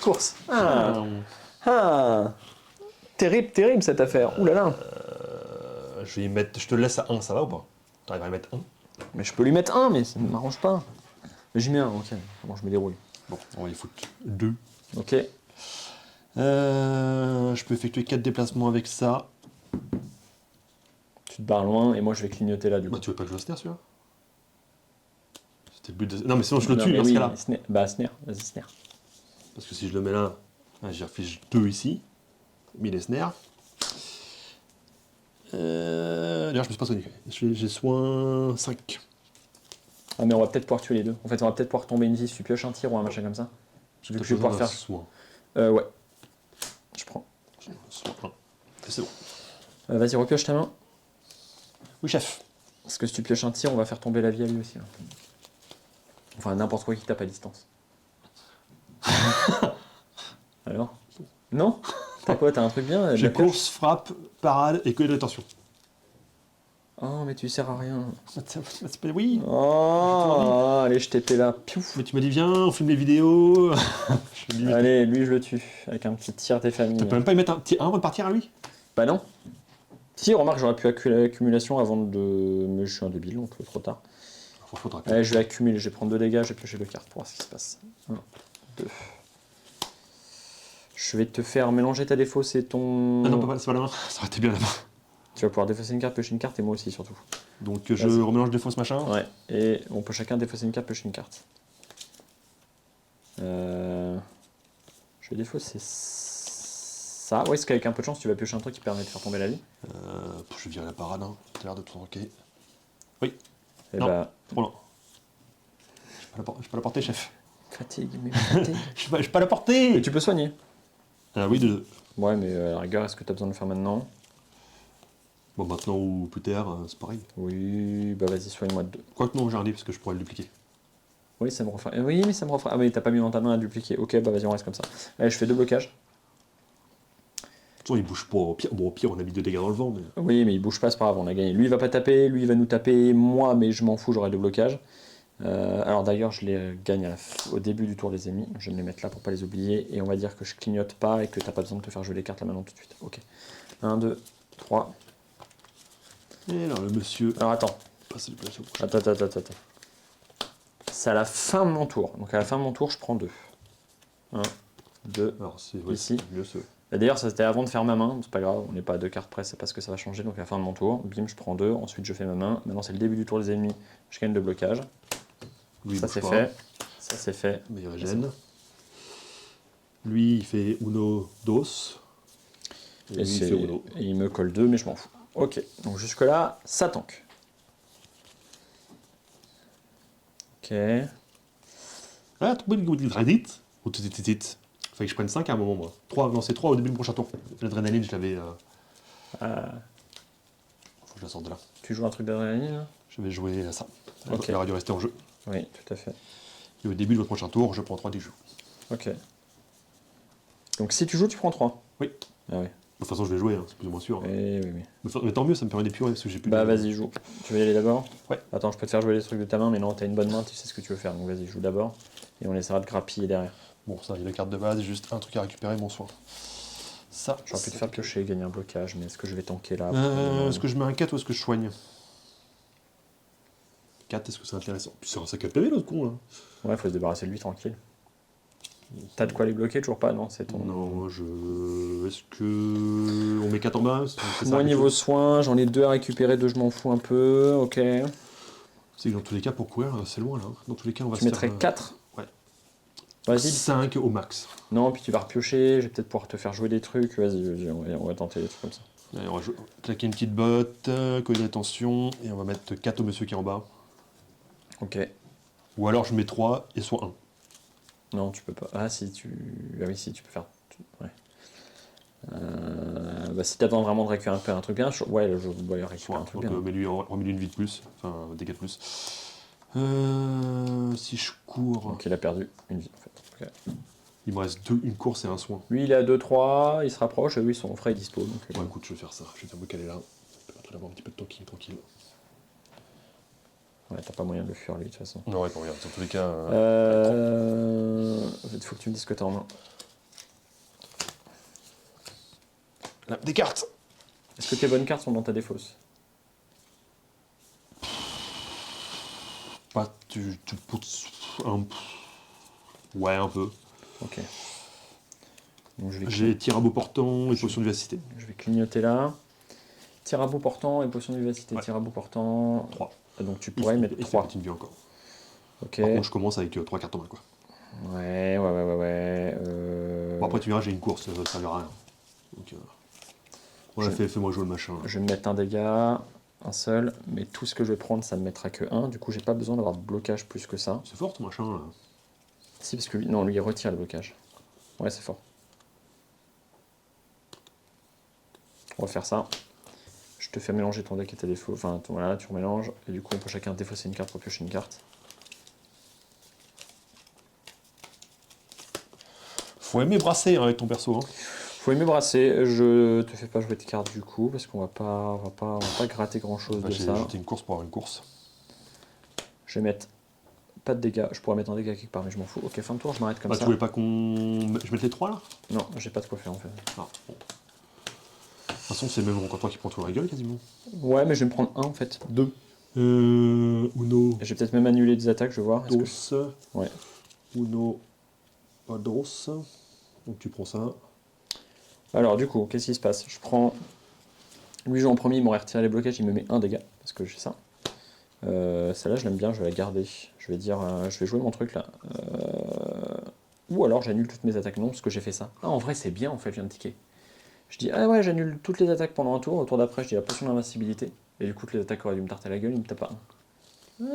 Course. Terrible, terrible cette affaire. Ouh là là. Je vais y mettre. Je te laisse à 1, ça va ou pas? T'arrives à y mettre 1? Mais je peux lui mettre 1, mais ça ne m'arrange pas. Mais j'y mets 1, ok. Bon, je me débrouille. Bon, on va y foutre 2. Ok. Je peux effectuer 4 déplacements avec ça. Tu te barres loin et moi je vais clignoter là du coup. Bah, tu veux pas que je le snare celui-là? C'était le but de... Non, mais sinon je le Non, tue mais dans ce oui, cas-là. Bah, snare, vas-y, snare. Parce que si je le mets là, j'y refile 2 ici. Mis les snares. D'ailleurs, je me suis pas soigné. J'ai soin 5. Ah, mais on va peut-être pouvoir tuer les deux. En fait, on va peut-être pouvoir tomber une vie si tu pioches un tir ou un machin comme ça. Vu que je vais pouvoir faire. soin. Ouais. Je prends. Soin 1. C'est bon. Vas-y, repioche ta main. Oui, chef. Parce que si tu pioches un tir, on va faire tomber la vie à lui aussi. Là. Enfin, n'importe quoi qui tape à distance. Alors? Non? T'as quoi? T'as un truc bien? de la J'ai pioche course, frappe, parade et que de rétention. Oh, mais tu sers à rien. Oui. Oh, allez, je t'épée là. Piouf. Mais tu m'as dit, viens, on filme les vidéos. Je me dis, Allez, lui, je le tue. Avec un petit tir des familles. tu peux même pas y mettre un avant de partir à lui? Bah non. Si, remarque, j'aurais pu l'accumulation avant de... Mais je suis un débile, donc trop tard. Franchement, t'aurais pu. Allez, je vais accumuler, je vais prendre 2 dégâts, je vais piocher 2 cartes pour voir ce qui se passe. 1, 2. Je vais te faire mélanger ta défausse et ton... Ah non, c'est pas la main. Ça aurait été bien la main. Tu vas pouvoir défausser une carte, piocher une carte, et moi aussi surtout. Donc je Vas-y. remélange des fausses machins. Ouais, et on peut chacun défausser une carte, piocher une carte. Je vais défausser ça. Ouais, parce qu'avec un peu de chance, tu vas piocher un truc qui permet de faire tomber la vie. Je virer la parade, hein. T'as l'air de tout ok. Et Non. bah... Trop lent. Je peux la porter, chef. Fatigue, mais fatigue. Je peux pas la porter. Et tu peux soigner. Oui, de deux. Ouais, mais à la rigueur, est-ce que tu as besoin de le faire maintenant? Bon, maintenant ou plus tard, c'est pareil. Oui, bah vas-y, soigne-moi de 2. Quoique non, j'ai un livre parce que je pourrais le dupliquer. Oui, ça me refera. Oui, mais ça me refera. Ah, mais t'as pas mis dans ta main à dupliquer. Ok, bah vas-y, on reste comme ça. Allez, je fais 2 blocages. De toute façon, il bouge pas. Au pire, on a mis 2 dégâts dans le vent. Mais... Oui, mais il bouge pas, c'est pas grave, on a gagné. Lui, il va pas taper, lui, il va nous taper, moi, mais je m'en fous, j'aurai 2 blocages. Alors d'ailleurs, je les gagne au début du tour des ennemis. Je vais me les mettre là pour pas les oublier. Et on va dire que je clignote pas et que t'as pas besoin de te faire jouer les cartes là maintenant tout de suite. Ok. 1, 2, 3. Et alors, le monsieur. Alors attends. Passe le place au prochain. Attends. C'est à la fin de mon tour. Donc à la fin de mon tour, je prends 2. 1, 2. Alors, c'est Ici. mieux ce. Et d'ailleurs, ça c'était avant de faire ma main, c'est pas grave, on n'est pas à 2 cartes près, c'est parce que ça va changer. Donc à la fin de mon tour, bim, je prends 2, ensuite je fais ma main. Maintenant c'est le début du tour des ennemis, je gagne 2 blocages. Lui, Ça il c'est bouge pas. fait. Ça c'est fait. Mais il régène. Lui, il fait uno, dos. Et lui, il fait uno. Et il me colle 2, mais je m'en fous. Ok, donc jusque là, ça tank. Ok. Ah, tu peux le très vite. Ou tout vite. Fallait que je prenne 5 à un moment, moi. 3, non, c'est 3 au début du prochain tour. L'adrénaline, je l'avais. Faut que je la sorte de là. Tu joues un truc d'adrénaline là? Je vais jouer à ça. Ok. Elle aurait dû rester en jeu. Oui, tout à fait. Et au début de votre prochain tour, je prends 3 des jeux. Ok. Donc si tu joues, tu prends 3. Oui. Ah oui. De toute façon, je vais jouer, hein, c'est plus ou moins sûr. Oui. Mais tant mieux, ça me permet d'épurer parce que j'ai plus Bah de... vas-y, joue. Tu veux y aller d'abord? Ouais. Attends, je peux te faire jouer les trucs de ta main, mais non, t'as une bonne main, tu sais ce que tu veux faire. Donc vas-y, joue d'abord. Et on essaiera de grappiller derrière. Bon, ça, il y a la carte de base, j'ai juste un truc à récupérer, mon soin. Ça, J'aurais pu te faire piocher, gagner un blocage, mais est-ce que je vais tanker là? Est-ce que je mets un 4 ou est-ce que je soigne 4, est-ce que c'est intéressant? Puis c'est un sac à PV, l'autre con, là. Ouais, faut se débarrasser de lui tranquille. T'as de quoi les bloquer? Toujours pas, non? C'est ton... Non, Est-ce que... On met 4 en bas? C'est ça, Moi, quelque niveau chose soin, j'en ai 2 à récupérer, 2 je m'en fous un peu, ok. C'est que dans tous les cas, pour courir, c'est loin, là. Dans tous les cas, on va Tu se mettrais faire... 4? Ouais. Vas-y. 5 au max. Non, puis tu vas repiocher, je vais peut-être pouvoir te faire jouer des trucs. Vas-y, on va tenter des trucs comme ça. Allez, on va claquer une petite botte, coller d'attention, et on va mettre 4 au monsieur qui est en bas. Ok. Ou alors je mets 3 et soit 1. Non, tu peux pas. Ah, si, Ah oui, si, tu peux faire... Ouais. Bah, si t'attends vraiment de récupérer un truc bien, ouais, je vais récupérer un truc Donc bien. mets-lui une vie de plus, enfin dégâts de plus. Si je cours... Donc il a perdu une vie, en fait. Ok. Il me reste une course et un soin. Lui, il est à 2-3, il se rapproche, et oui, son frère est dispo. Donc, Bon, écoute, je vais faire ça. Je vais faire me caler là. Ça permettra d'avoir un petit peu de temps tranquille. ouais, t'as pas moyen de le fuir, lui, de toute façon. Non, ouais, bon, regarde, dans tous les cas... Il faut que tu me dises ce que t'as en main. Là, des cartes. Est-ce que tes bonnes cartes sont dans ta défausse? Pas Ouais, un peu. Ok. Donc, J'ai tir à bout portant et potion de vivacité. je vais clignoter là. Tir à bout portant et potion de vivacité. Ouais. Tir à bout portant. 3. Donc tu pourrais mettre 3. une vie encore. Ok. Par contre, je commence avec 3 cartes en main, quoi. Ouais. Bon, après, tu verras, j'ai une course, ça ne à rien. Donc, ouais, fais-moi jouer le machin. Je vais me mettre un dégât, un seul, mais tout ce que je vais prendre, ça ne me mettra que 1. Du coup, j'ai pas besoin d'avoir de blocage plus que ça. C'est fort, ton machin, là. Si, parce que lui, non, lui, il retire le blocage. Ouais, c'est fort. On va faire ça. Je te fais mélanger ton deck et tes défauts. Enfin, voilà, tu remélanges. Et du coup, on peut chacun défausser une carte pour piocher une carte. Faut aimer brasser hein, avec ton perso. Hein. Faut aimer brasser. Je te fais pas jouer tes cartes du coup, parce qu'on va pas gratter grand chose de ça. J'ai une course pour avoir une course. Je vais mettre pas de dégâts. Je pourrais mettre un dégât quelque part, mais je m'en fous. Ok, fin de tour, je m'arrête comme ça. Tu voulais pas qu'on. Je mette les 3 là? Non, j'ai pas de quoi faire en fait. Ah, bon. De toute façon, c'est même encore toi qui prends tout la gueule quasiment. Ouais, mais je vais me prendre un en fait. 2. Uno. Et je vais peut-être même annuler des attaques, je vais voir. Dos. Ouais. Uno. Dos. Donc tu prends ça. Alors du coup, qu'est-ce qui se passe? Je prends... Lui joue en premier, il m'aurait retiré les blocages, il me met un dégât, parce que j'ai ça. Celle-là, je l'aime bien, je vais la garder. Je vais dire, je vais jouer mon truc là. Ou alors j'annule toutes mes attaques. Non, parce que j'ai fait ça. Ah, en vrai, c'est bien en fait, je viens de tiquer. Je dis, ah ouais, j'annule toutes les attaques pendant un tour. Au tour d'après, je dis la potion d'invincibilité. Et du coup, toutes les attaques auraient dû me tarter la gueule, il me tape pas un.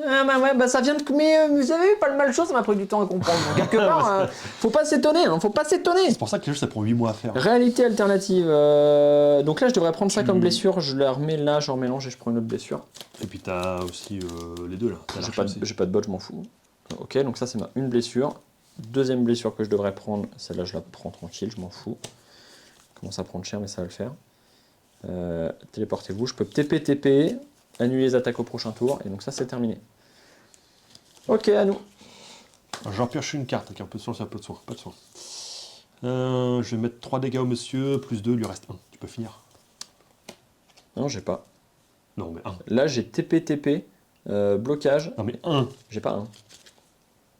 Ah bah ouais, bah ça vient de... Mais vous avez vu, pas le mal chose, ça m'a pris du temps à comprendre. Donc, quelque part, faut pas s'étonner, hein, faut pas s'étonner. C'est pour ça que les jeux ça prend 8 mois à faire. Réalité alternative. Donc là, je devrais prendre ça comme blessure. Je la remets là, je remélange et je prends une autre blessure. Et puis t'as aussi les deux là. J'ai pas de bot, je m'en fous. Ok, donc ça c'est une blessure. Deuxième blessure que je devrais prendre, celle-là je la prends tranquille, je m'en fous. Commence à prendre cher, mais ça va le faire. Téléportez-vous, je peux TP, annuler les attaques au prochain tour, et donc ça c'est terminé. Ok, à nous. J'en pioche une carte avec un peu de soin, c'est un peu de soin. Pas de soin. Je vais mettre 3 dégâts au monsieur, plus 2, il lui reste 1. Tu peux finir? Non, j'ai pas. Non, mais 1. Là j'ai TP, blocage. Non, mais 1. J'ai pas 1.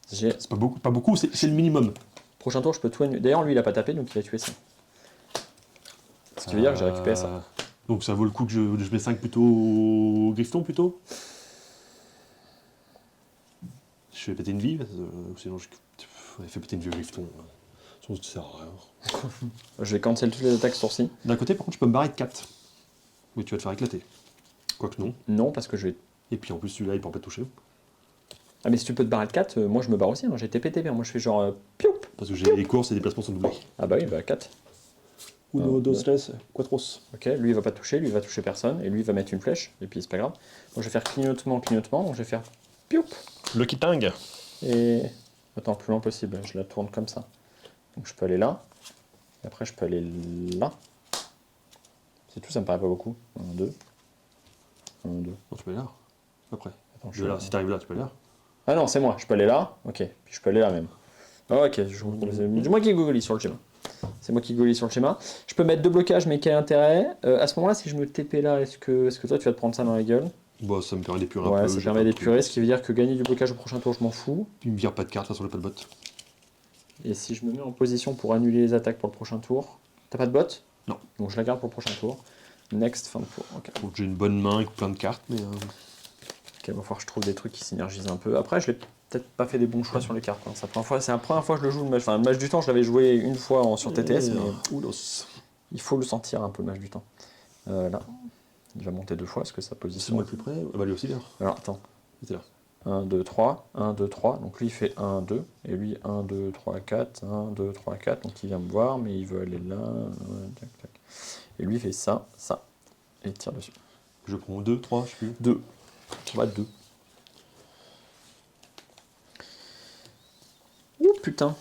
C'est pas beaucoup, c'est le minimum. Prochain tour, je peux tout annuler. D'ailleurs, lui il a pas tapé, donc il a tué ça. Ce qui veut dire que j'ai récupéré ça. Donc ça vaut le coup que je mets 5 plutôt au grifton plutôt. Je vais péter une vie, sinon je fais péter une vie au grifton. Sinon ça sert à rien. Je vais cancel toutes les attaques ce tour-ci. D'un côté, par contre, je peux me barrer de 4. Oui, tu vas te faire éclater. Quoique non. Non, parce que je vais... Et puis en plus, celui-là, il peut pas te toucher. Ah, mais si tu peux te barrer de 4, moi je me barre aussi. Hein. J'ai TP, moi je fais genre... pioup. Parce que j'ai les courses et les déplacements sont doublés. Ah bah oui, bah 4. Uno, dos, tres, quatros. Ok, lui il va pas te toucher, lui il va toucher personne, et lui il va mettre une flèche, et puis c'est pas grave. Moi je vais faire clignotement, donc je vais faire pioup. Lucky Tang. Et... Attends, le plus loin possible, je la tourne comme ça. Donc je peux aller là, et après je peux aller là. C'est tout, ça me paraît pas beaucoup. 1, 2. 1, 2. Non, tu peux aller là. Après. Attends, Je vais là. Si t'arrives là, tu peux aller là. Ah non, c'est moi, je peux aller là, ok, puis je peux aller là même. Ah, ok, c'est moi qui googlis sur le schéma. C'est moi qui googlis sur le schéma. Je peux mettre 2 blocages, mais quel intérêt? À ce moment-là, si je me TP là, est-ce que toi tu vas te prendre ça dans la gueule? Bon, ça me permet d'épurer un Ouais, peu. ça permet d'épurer, ce qui veut dire que gagner du blocage au prochain tour, je m'en fous. Puis il me vire pas de carte, de toute façon, j'ai pas de bot. Et si je me mets en position pour annuler les attaques pour le prochain tour, t'as pas de bot? Non. Donc je la garde pour le prochain tour. Next, fin de tour. Ok. Donc j'ai une bonne main avec plein de cartes, mais. Ok, va falloir que je trouve des trucs qui synergisent un peu. Après, je l'ai peut-être pas fait des bons choix sur les cartes. Hein. C'est la première fois que je le joue le match. Enfin, le match du temps, je l'avais joué une fois sur TTS, mais il faut le sentir un peu le match du temps. Là, il va monter 2 fois, parce que sa C'est position. moi le plus près. Ah bah lui aussi, là. Alors attends. C'était là. 1, 2, 3, 1, 2, 3. Donc lui il fait 1, 2. Et lui 1, 2, 3, 4. 1, 2, 3, 4. Donc il vient me voir, mais il veut aller là. Tac, tac. Et lui il fait ça. Et il tire dessus. Je prends 2, 3, je sais plus. 2. On va 2. Ouh putain.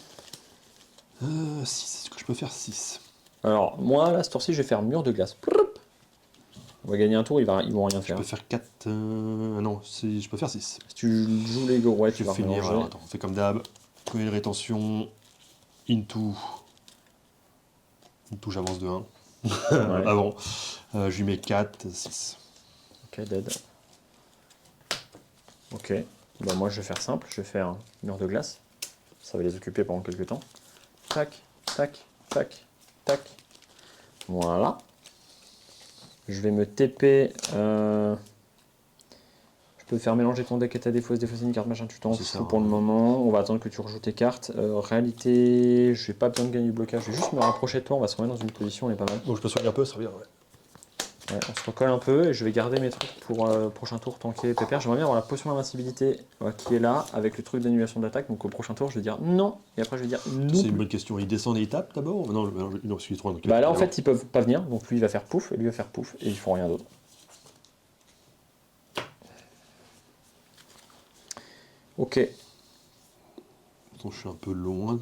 6, est-ce que je peux faire 6? Alors moi là, ce tour-ci, je vais faire mur de glace. On va gagner un tour, ils vont rien Je faire. peux faire 4. Non, je peux faire 6. Si tu joues les go, ouais, tu Je vas vais finir. mélanger. Alors, attends, on fait comme d'hab. Coller de rétention. Into, j'avance de 1. Ouais. Avant. Je lui mets 4, 6. Ok, dead. Ok. Bah moi je vais faire simple, je vais faire un mur de glace. Ça va les occuper pendant quelques temps. Tac, tac, tac, tac. Voilà. Je vais me TP. Je peux faire mélanger ton deck et ta défausse, défausser une carte, machin, tu t'en C'est ça, fous pour le moment. On va attendre que tu rejoues tes cartes. En réalité, je n'ai pas besoin de gagner du blocage, je vais juste me rapprocher de toi, on va se remettre dans une position, on est pas mal. Donc je peux soigner un peu, ça va bien, ouais. Ouais, on se recolle un peu et je vais garder mes trucs pour le prochain tour tanker pépère. J'aimerais bien avoir la potion d'invincibilité qui est là avec le truc d'annulation d'attaque. Donc au prochain tour, je vais dire non et après je vais dire non. C'est une bonne question. Il descend des étapes d'abord? Non, non, celui 3. Bah là en fait ils peuvent pas venir, donc lui il va faire pouf et lui va faire pouf et ils font rien d'autre. Ok. Attends, je suis un peu loin.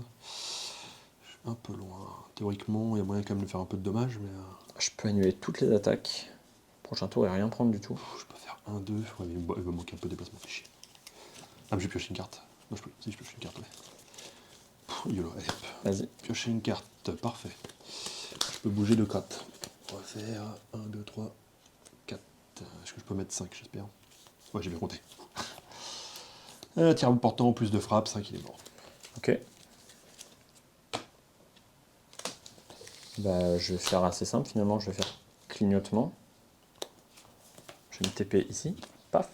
Théoriquement, il y a moyen quand même de faire un peu de dommages, mais... Je peux annuler toutes les attaques. Prochain tour et rien prendre du tout. Je peux faire 1, 2, ouais, mais il va manquer un peu de déplacement, fait chier. Ah, mais j'ai pioché une carte. Non, si je pioche une carte, ouais. YOLO, allez hop. Vas-y. Piocher une carte, parfait. Je peux bouger de 4. On va faire 1, 2, 3, 4. Est-ce que je peux mettre 5, j'espère? Ouais, j'ai bien compté. Tir portant, plus de frappe, 5, il est mort. Ok. Bah, je vais faire assez simple finalement, je vais faire clignotement. Je vais me TP ici, paf.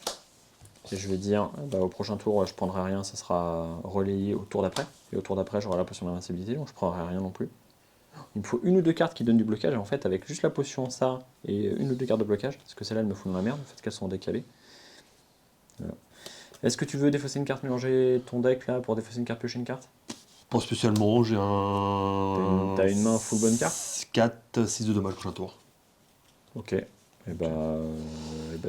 Et je vais dire, bah, au prochain tour, je prendrai rien, ça sera relayé au tour d'après. Et au tour d'après, j'aurai la potion d'invincibilité, donc je prendrai rien non plus. Il me faut une ou deux cartes qui donnent du blocage, et en fait, avec juste la potion, ça, et une ou deux cartes de blocage, parce que celles-là, elles me foutent dans la merde, le fait qu'elles sont décalées. Voilà. Est-ce que tu veux défausser une carte, mélanger ton deck là pour défausser une carte, piocher une carte? Pas spécialement, j'ai un... T'as une main full bonne carte? 4, 6 de dommage prochain tour. Ok. Et bah,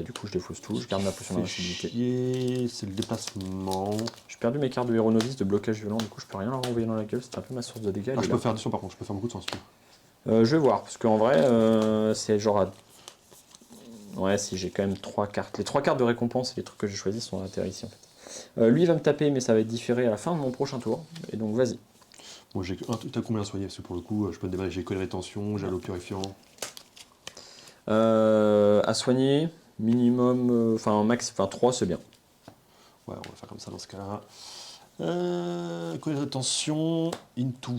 du coup je défausse tout, je garde ma potion d'invincibilité. C'est le déplacement. J'ai perdu mes cartes de héros novice de blocage violent, du coup je peux rien leur envoyer dans la gueule, c'est un peu ma source de dégâts. Ah, je peux faire attention par contre, je peux faire beaucoup de sens. Je vais voir, parce qu'en vrai, c'est genre à... Ouais, si j'ai quand même 3 cartes. Les 3 cartes de récompense et les trucs que j'ai choisis sont atterrés ici en fait. Lui il va me taper, mais ça va être différé à la fin de mon prochain tour, et donc vas-y. Bon, t'as combien à soigner? Parce que pour le coup, je peux te déballer, j'ai que les rétentions, j'ai l'eau purifiant. À soigner, minimum, max, 3 c'est bien. Ouais, on va faire comme ça dans ce cas-là. Collet de rétention, into,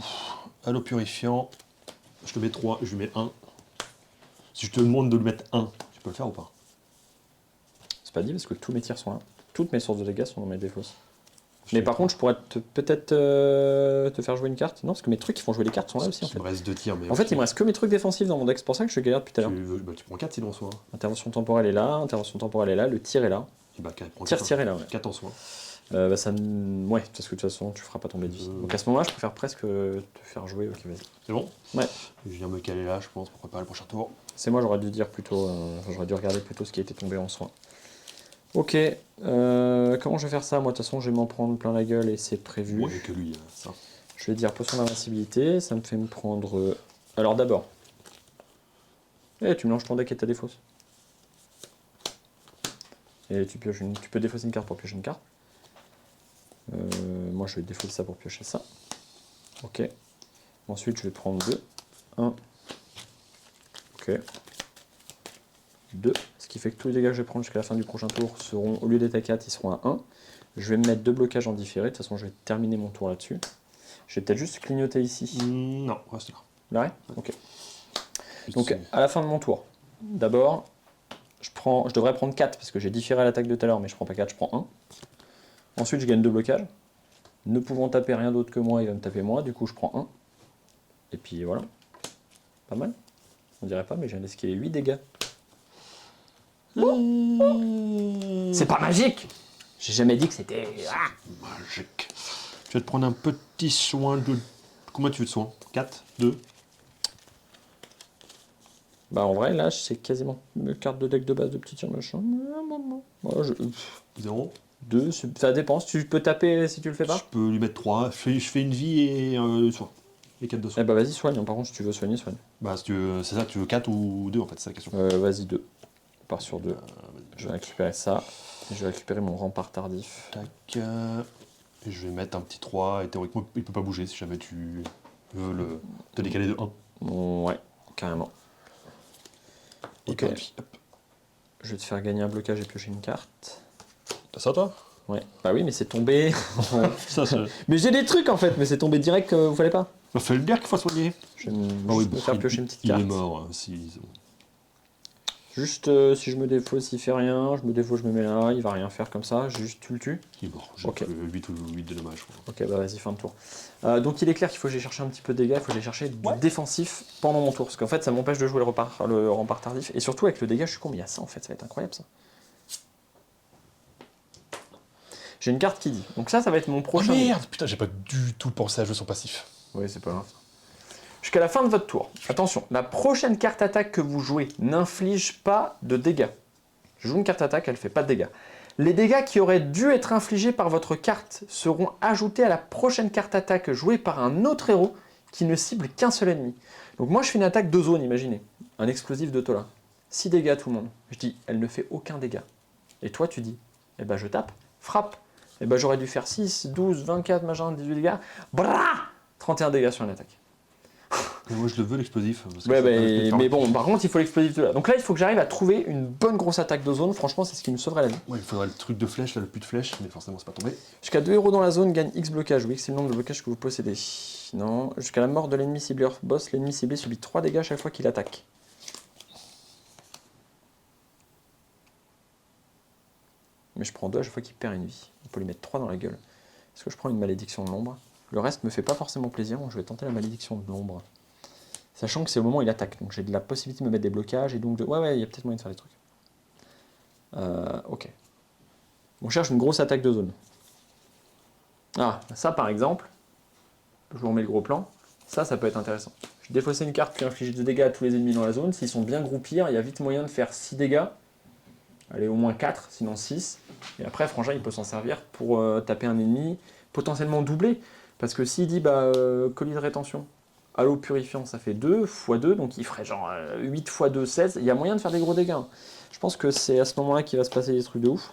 halo purifiant. Je te mets 3, je lui mets 1. Si je te demande de le mettre 1, tu peux le faire ou pas? C'est pas dit parce que tous mes tirs sont là. Toutes mes sources de dégâts sont dans mes défausses. Mais par contre, je pourrais peut-être te faire jouer une carte. Non, parce que mes trucs qui font jouer les cartes sont là aussi en fait. Il me reste 2 tirs, mais... En fait, il me reste que mes trucs défensifs dans mon deck, c'est pour ça que je galère depuis tout à l'heure. Tu prends 4 sinon en soin. Intervention temporelle est là, intervention temporelle est là, le tir est là. Et bah, prends Tir est là, ouais. 4 en soin. Ouais, parce que de toute façon, tu feras pas tomber de vie. Donc à ce moment-là, je préfère presque te faire jouer. Ok, vas-y. C'est bon? Ouais. Je viens me caler là, je pense, pour préparer le prochain tour. C'est moi, j'aurais dû dire plutôt. J'aurais dû regarder plutôt ce qui était tombé en soin. Ok. Comment je vais faire ça? Moi, de toute façon, je vais m'en prendre plein la gueule et c'est prévu. Ouais, que lui, ça. Je vais dire potion d'invincibilité. Ça me fait me prendre. Alors d'abord. Tu mélanges ton deck et ta défausse. Et tu peux défausser une carte pour piocher une carte. Moi, je vais défausser ça pour piocher ça. Ok. Ensuite, je vais prendre 2. 1. Ok. 2. Ce qui fait que tous les dégâts que je vais prendre jusqu'à la fin du prochain tour seront, au lieu d'être à 4, ils seront à 1. Je vais me mettre 2 blocages en différé. De toute façon, je vais terminer mon tour là-dessus. Je vais peut-être juste clignoter ici. Non, reste là. Là, ok. Donc, à la fin de mon tour, d'abord, je devrais prendre 4 parce que j'ai différé l'attaque de tout à l'heure, mais je prends pas 4, je prends 1. Ensuite, je gagne 2 blocages. Ne pouvant taper rien d'autre que moi, il va me taper moi. Du coup, je prends 1. Et puis voilà. Pas mal. On dirait pas, mais j'ai esquivé 8 dégâts. C'est pas magique! J'ai jamais dit que c'était... Magique. Je vais te prendre un petit soin de... Combien tu veux de soin? 4? 2? Bah en vrai, là, c'est quasiment une carte de deck de base de petit tir machin. Moi, 0? 2, ça dépend. Tu peux taper si tu le fais pas? Je peux lui mettre 3. Je fais une vie et soin. Et 4 de soin. Eh bah vas-y, soigne. Par contre, si tu veux soigner, soigne. Bah, si tu veux, c'est ça, tu veux 4 ou 2 en fait, c'est la question. Vas-y, 2. On part sur 2. Je vais récupérer ça. Et je vais récupérer mon rempart tardif. Tac. Et je vais mettre un petit 3. Et théoriquement, il peut pas bouger si jamais tu veux te décaler de 1. Ouais, carrément. Ok. Hop. Je vais te faire gagner un blocage et piocher une carte. T'as ça toi? Ouais. Bah oui, mais c'est tombé. Ça. Mais j'ai des trucs en fait, mais c'est tombé direct que vous fallait pas. Il fallait le dire qu'il faut soigner. Je vais me faire piocher une petite il carte. est mort, si. Juste si je me défausse, il fait rien. Je me défausse, je me mets là. Il va rien faire comme ça. Juste tu le tues. Il est mort. J'ai Ok. 8 ou 8 de dommages. Ok, bah vas-y, fin de tour. Donc il est clair qu'il faut que j'aille chercher un petit peu de dégâts. Il faut que j'aille chercher du défensif pendant mon tour. Parce qu'en fait, ça m'empêche de jouer le rempart tardif. Et surtout, avec le dégât, je suis combien? Il y a ça en fait. Ça va être incroyable ça. J'ai une carte qui dit. Donc ça va être mon Oh prochain. merde, putain, j'ai pas du tout pensé à jouer son passif. Oui, c'est pas grave. Jusqu'à la fin de votre tour. Attention, la prochaine carte attaque que vous jouez n'inflige pas de dégâts. Je joue une carte attaque, elle fait pas de dégâts. Les dégâts qui auraient dû être infligés par votre carte seront ajoutés à la prochaine carte attaque jouée par un autre héros qui ne cible qu'un seul ennemi. Donc moi je fais une attaque de zone, imaginez. Un explosif de Tola. 6 dégâts à tout le monde. Je dis, elle ne fait aucun dégât. Et toi tu dis, eh ben je tape, frappe. Eh ben j'aurais dû faire 6, 12, 24, machin, 18 dégâts. Brrrah 31 dégâts sur une attaque. Et moi je le veux l'explosif. Ouais, mais bon, par contre il faut l'explosif de là. Donc là il faut que j'arrive à trouver une bonne grosse attaque de zone. Franchement c'est ce qui me sauverait la vie. Ouais, il faudrait le truc de flèche, là, le plus de flèche, mais forcément c'est pas tombé. Jusqu'à 2 héros dans la zone gagne X blocage. Oui, c'est le nombre de blocages que vous possédez. Non. Jusqu'à la mort de l'ennemi ciblé hors boss, l'ennemi ciblé subit 3 dégâts chaque fois qu'il attaque. Mais je prends 2 à chaque fois qu'il perd une vie. On peut lui mettre 3 dans la gueule. Est-ce que je prends une malédiction de l'ombre? Le reste me fait pas forcément plaisir. Je vais tenter la malédiction de l'ombre. Sachant que c'est au moment où il attaque. Donc j'ai de la possibilité de me mettre des blocages et donc de... Ouais, il y a peut-être moyen de faire des trucs. Ok. On cherche une grosse attaque de zone. Ah, ça par exemple, je vous remets le gros plan, ça peut être intéressant. Je défausser une carte puis infliger 2 dégâts à tous les ennemis dans la zone. S'ils sont bien groupir, il y a vite moyen de faire 6 dégâts. Allez, au moins 4, sinon 6. Et après, Frangin, il peut s'en servir pour taper un ennemi, potentiellement doubler. Parce que s'il dit, colis de rétention, halo purifiant, ça fait 2 x 2, donc il ferait genre 8 x 2, 16. Il y a moyen de faire des gros dégâts. Je pense que c'est à ce moment-là qu'il va se passer des trucs de ouf.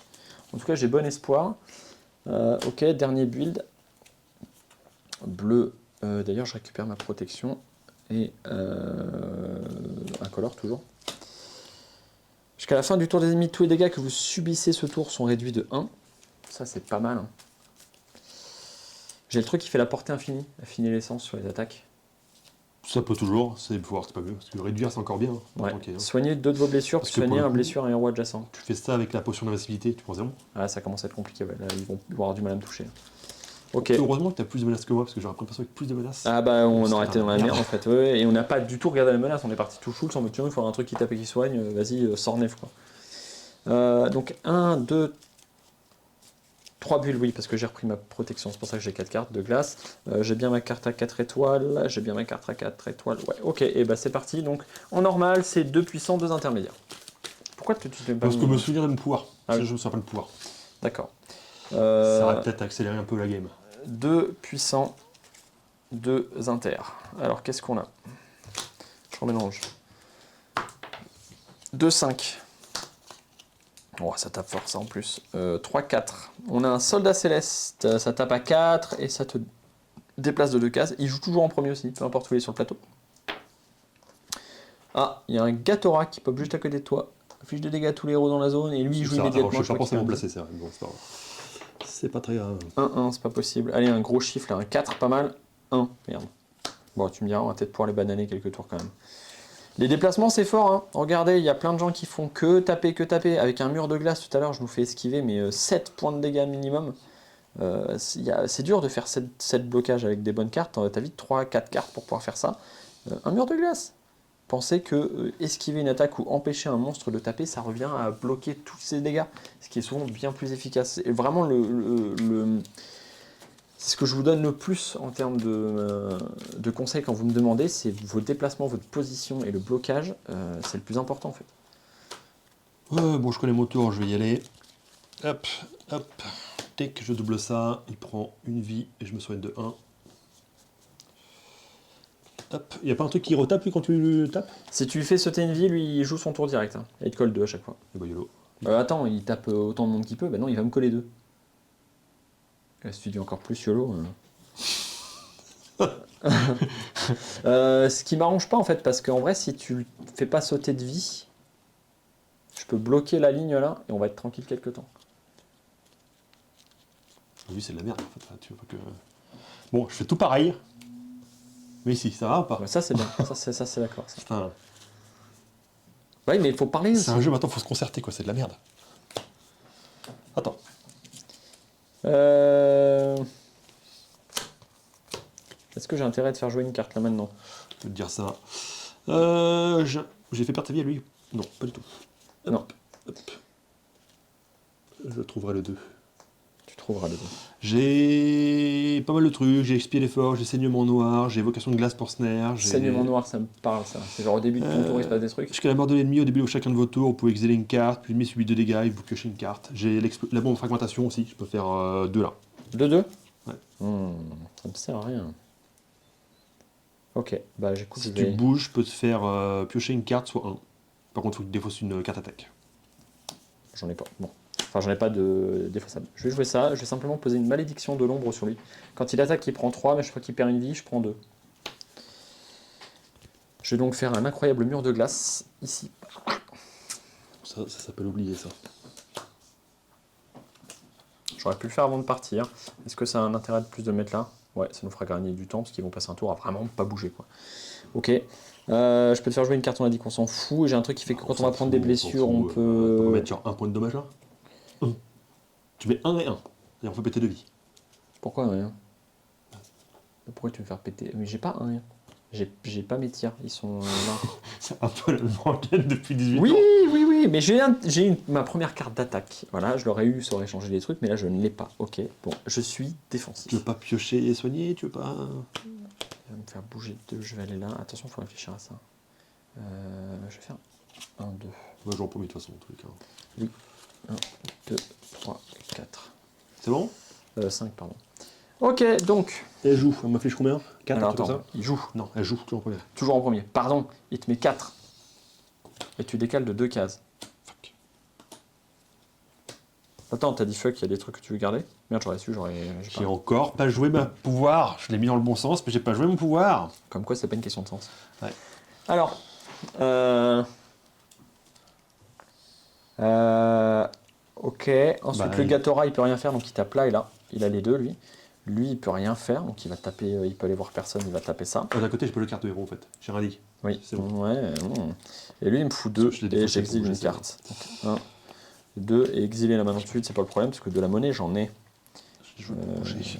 En tout cas, j'ai bon espoir. Ok, dernier build. Bleu. D'ailleurs, je récupère ma protection. Et incolore toujours. Jusqu'à la fin du tour des ennemis, tous les dégâts que vous subissez ce tour sont réduits de 1. Ça, c'est pas mal. Hein. J'ai le truc qui fait la portée infinie. Affiner l'essence sur les attaques. Ça peut toujours, c'est pouvoir, c'est pas mieux. Parce que réduire, c'est encore bien. Hein. Ouais. Okay, hein. Soignez 2 de vos blessures, Parce que soignez pour le un coup, blessure et un roi adjacent. Tu fais ça avec la potion d'invincibilité, tu prends 0. Ah, ça commence à être compliqué. Ouais. Là, ils vont avoir du mal à me toucher. Ok. Heureusement que tu as plus de menaces que moi, parce que j'aurais l'impression avec plus de menaces. Ah bah on aurait C'est été dans la merde. merde en fait, ouais, et on n'a pas du tout regardé la menace, on est parti tout chou, sans me tuer, il faudra un truc qui tape et qui soigne, vas-y, sors nef quoi. Donc 1, 2, 3 bulles, oui, parce que j'ai repris ma protection, c'est pour ça que j'ai 4 cartes de glace. J'ai bien ma carte à 4 étoiles, j'ai bien ma carte à 4 étoiles, ouais, ok, et bah c'est parti, donc en normal c'est 2 puissants, 2 intermédiaires. Pourquoi tu fais pas... Parce que me souvenir de mon pouvoir, Ah oui. je me souviens pas de pouvoir. D'accord. Ça va peut-être accélérer un peu la game. 2 puissants, 2 inter. Alors qu'est-ce qu'on a? Je remélange. 2, 5. Oh, ça tape fort ça en plus. 3, 4. On a un soldat céleste, ça tape à 4 et ça te déplace de 2 cases. Il joue toujours en premier aussi, peu importe où il est sur le plateau. Ah, il y a un Gatora qui pop juste à côté de toi. Affiche de dégâts à tous les héros dans la zone et lui il joue immédiatement. Je suis pas crois pensé à qu'il me fait placer, c'est vrai. Bon, c'est pas grave. C'est pas très grave. 1, 1, c'est pas possible. Allez, un gros chiffre là, un 4, pas mal. 1, merde. Bon, tu me diras, on va peut-être pouvoir les bananer quelques tours quand même. Les déplacements, c'est fort. Hein. Regardez, il y a plein de gens qui font que taper, que taper. Avec un mur de glace, tout à l'heure, je vous fais esquiver, mais 7 points de dégâts minimum. C'est dur de faire 7 blocages avec des bonnes cartes. T'as vite 3-4 cartes pour pouvoir faire ça. Un mur de glace. Pensez que esquiver une attaque ou empêcher un monstre de taper, ça revient à bloquer tous ses dégâts. Ce qui est souvent bien plus efficace. Et vraiment, c'est ce que je vous donne le plus en termes de conseils quand vous me demandez, c'est vos déplacements, votre position et le blocage, c'est le plus important en fait. Bon, je connais mon tour, je vais y aller. Hop, hop. Dès que je double ça, il prend une vie et je me soigne de 1. Hop, il n'y a pas un truc qui retape lui quand tu le tapes? Si tu lui fais sauter une vie, lui il joue son tour direct. Hein. Et il te colle 2 à chaque fois. Et bah YOLO. Attends, il tape autant de monde qu'il peut, bah non, il va me coller 2. Là, si tu dis encore plus YOLO. Ce qui m'arrange pas en fait, parce qu'en vrai, si tu le fais pas sauter de vie, je peux bloquer la ligne là et on va être tranquille quelques temps. Lui, c'est de la merde en fait. Là, tu vois que... Bon, je fais tout pareil. Mais ici, ça va ou pas? Ouais, ça c'est bien, ça c'est d'accord. Ça. Putain. Ouais, mais il faut parler aussi. C'est un jeu, maintenant, faut se concerter, quoi. C'est de la merde. Attends. Est-ce que j'ai intérêt de faire jouer une carte là maintenant? Je peux te dire ça. J'ai fait perdre ta vie à lui. Non, pas du tout. Hop, Non. hop. Je trouverai le 2. Tu trouveras le 2. J'ai pas mal de trucs. J'ai expié l'effort, j'ai saignement noir, j'ai évocation de glace pour snare. Saignement noir, ça me parle ça. C'est genre au début de ton tour, il se passe des trucs. Jusqu'à la mort de l'ennemi, au début de chacun de vos tours, vous pouvez exiler une carte, puis l'ennemi subit 2 dégâts, et vous piochez une carte. J'ai la bombe de fragmentation aussi, je peux faire 2 là. 2-2. Ouais. Ça me sert à rien. Ok, bah j'écoute. Si tu bouges, je peux te faire piocher une carte, soit 1. Par contre, il faut que tu défausses une carte attaque. J'en ai pas. Bon. Enfin, j'en ai pas de défaussable. Je vais jouer ça. Je vais simplement poser une malédiction de l'ombre sur lui. Quand il attaque, il prend 3, mais chaque fois qu'il perd une vie, je prends 2. Je vais donc faire un incroyable mur de glace ici. Ça s'appelle oublier ça. J'aurais pu le faire avant de partir. Est-ce que ça a un intérêt de plus de le mettre là? Ouais, ça nous fera gagner du temps parce qu'ils vont passer un tour à vraiment pas bouger, quoi. Ok. Je peux te faire jouer une carte, on a dit qu'on s'en fout. Et j'ai un truc qui fait que quand on va prendre des blessures, on On peut. peut mettre sur 1 point de dommage là. Tu mets 1 et 1. Et on peut péter 2 vies. Pourquoi rien? Pourquoi tu veux me faire péter? Mais j'ai pas un rien. J'ai pas mes tirs, ils sont là. C'est un peu la manquette depuis 18 Oui, ans. oui, mais ma première carte d'attaque. Voilà, je l'aurais eu, ça aurait changé des trucs, mais là je ne l'ai pas. Ok, bon, je suis défensif. Tu veux pas piocher et soigner, tu veux pas... Il va me faire bouger 2, je vais aller là. Attention, il faut réfléchir à ça. Je vais faire 1, 2. Moi je joue en premier de toute façon, en tous les cas. Oui. 1, 2, 3, 4. C'est bon? 5, pardon. Ok, donc. Elle joue, elle m'affiche combien? 4, Alors comme attends, ça? il joue. Non, elle joue toujours en premier. Toujours en premier. Pardon, il te met 4. Et tu décales de 2 cases. Fuck. Attends, t'as dit fuck, il y a des trucs que tu veux garder? Merde, j'aurais su, J'ai encore pas joué ma pouvoir. Je l'ai mis dans le bon sens, mais j'ai pas joué mon pouvoir. Comme quoi, c'est pas une question de sens. Ouais. Alors. Ok. Ensuite, Bah, le Gatora, il peut rien faire, donc il tape là et là. Il a les deux, lui. Lui, il peut rien faire, donc il va taper. Il peut aller voir personne, il va taper ça. D'un côté, j'ai pas le carte de héros en fait. J'ai rien dit. Oui. C'est bon. Ouais. Et lui, il me fout 2 Je l'ai et défaussé j'exile pour une que je carte. 1, 2 et exiler la main tout de suite, c'est pas le problème, parce que de la monnaie, j'en ai. Je joue pour bouger.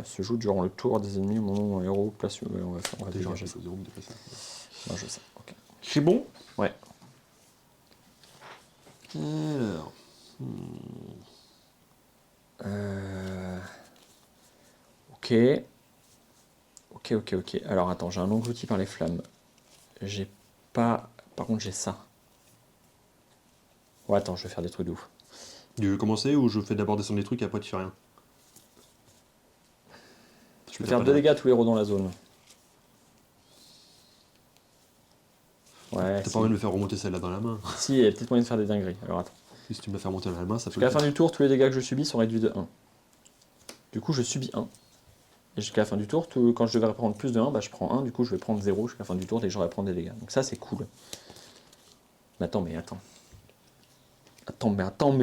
Se joue durant le tour des ennemis au moment où un héros place. Ouais, on va Déjà, dégager j'ai ça. fait 0, me déplacer. Non, je sais. Ok. C'est bon? Ouais. Alors. Ok. Ok. Alors attends, j'ai un englouti par les flammes. J'ai pas. Par contre, j'ai ça. Ouais, attends, je vais faire des trucs de ouf. Tu veux commencer ou je fais d'abord descendre les trucs et après tu fais rien? Je peux faire 2 dégâts à tous les héros dans la zone. Ouais. T'as pas envie de me faire remonter celle-là dans la main. Si, il y a peut-être moyen de faire des dingueries. Alors attends. Si tu me la fais remonter dans la main, ça peut. Jusqu'à la fin du tour, tous les dégâts que je subis sont réduits de 1. Du coup, je subis 1. Et jusqu'à la fin du tour, quand je devrais prendre plus de 1, bah, je prends 1. Du coup, je vais prendre 0 jusqu'à la fin du tour dès que j'aurai à prendre des dégâts. Donc ça, c'est cool. Mais attends. Mais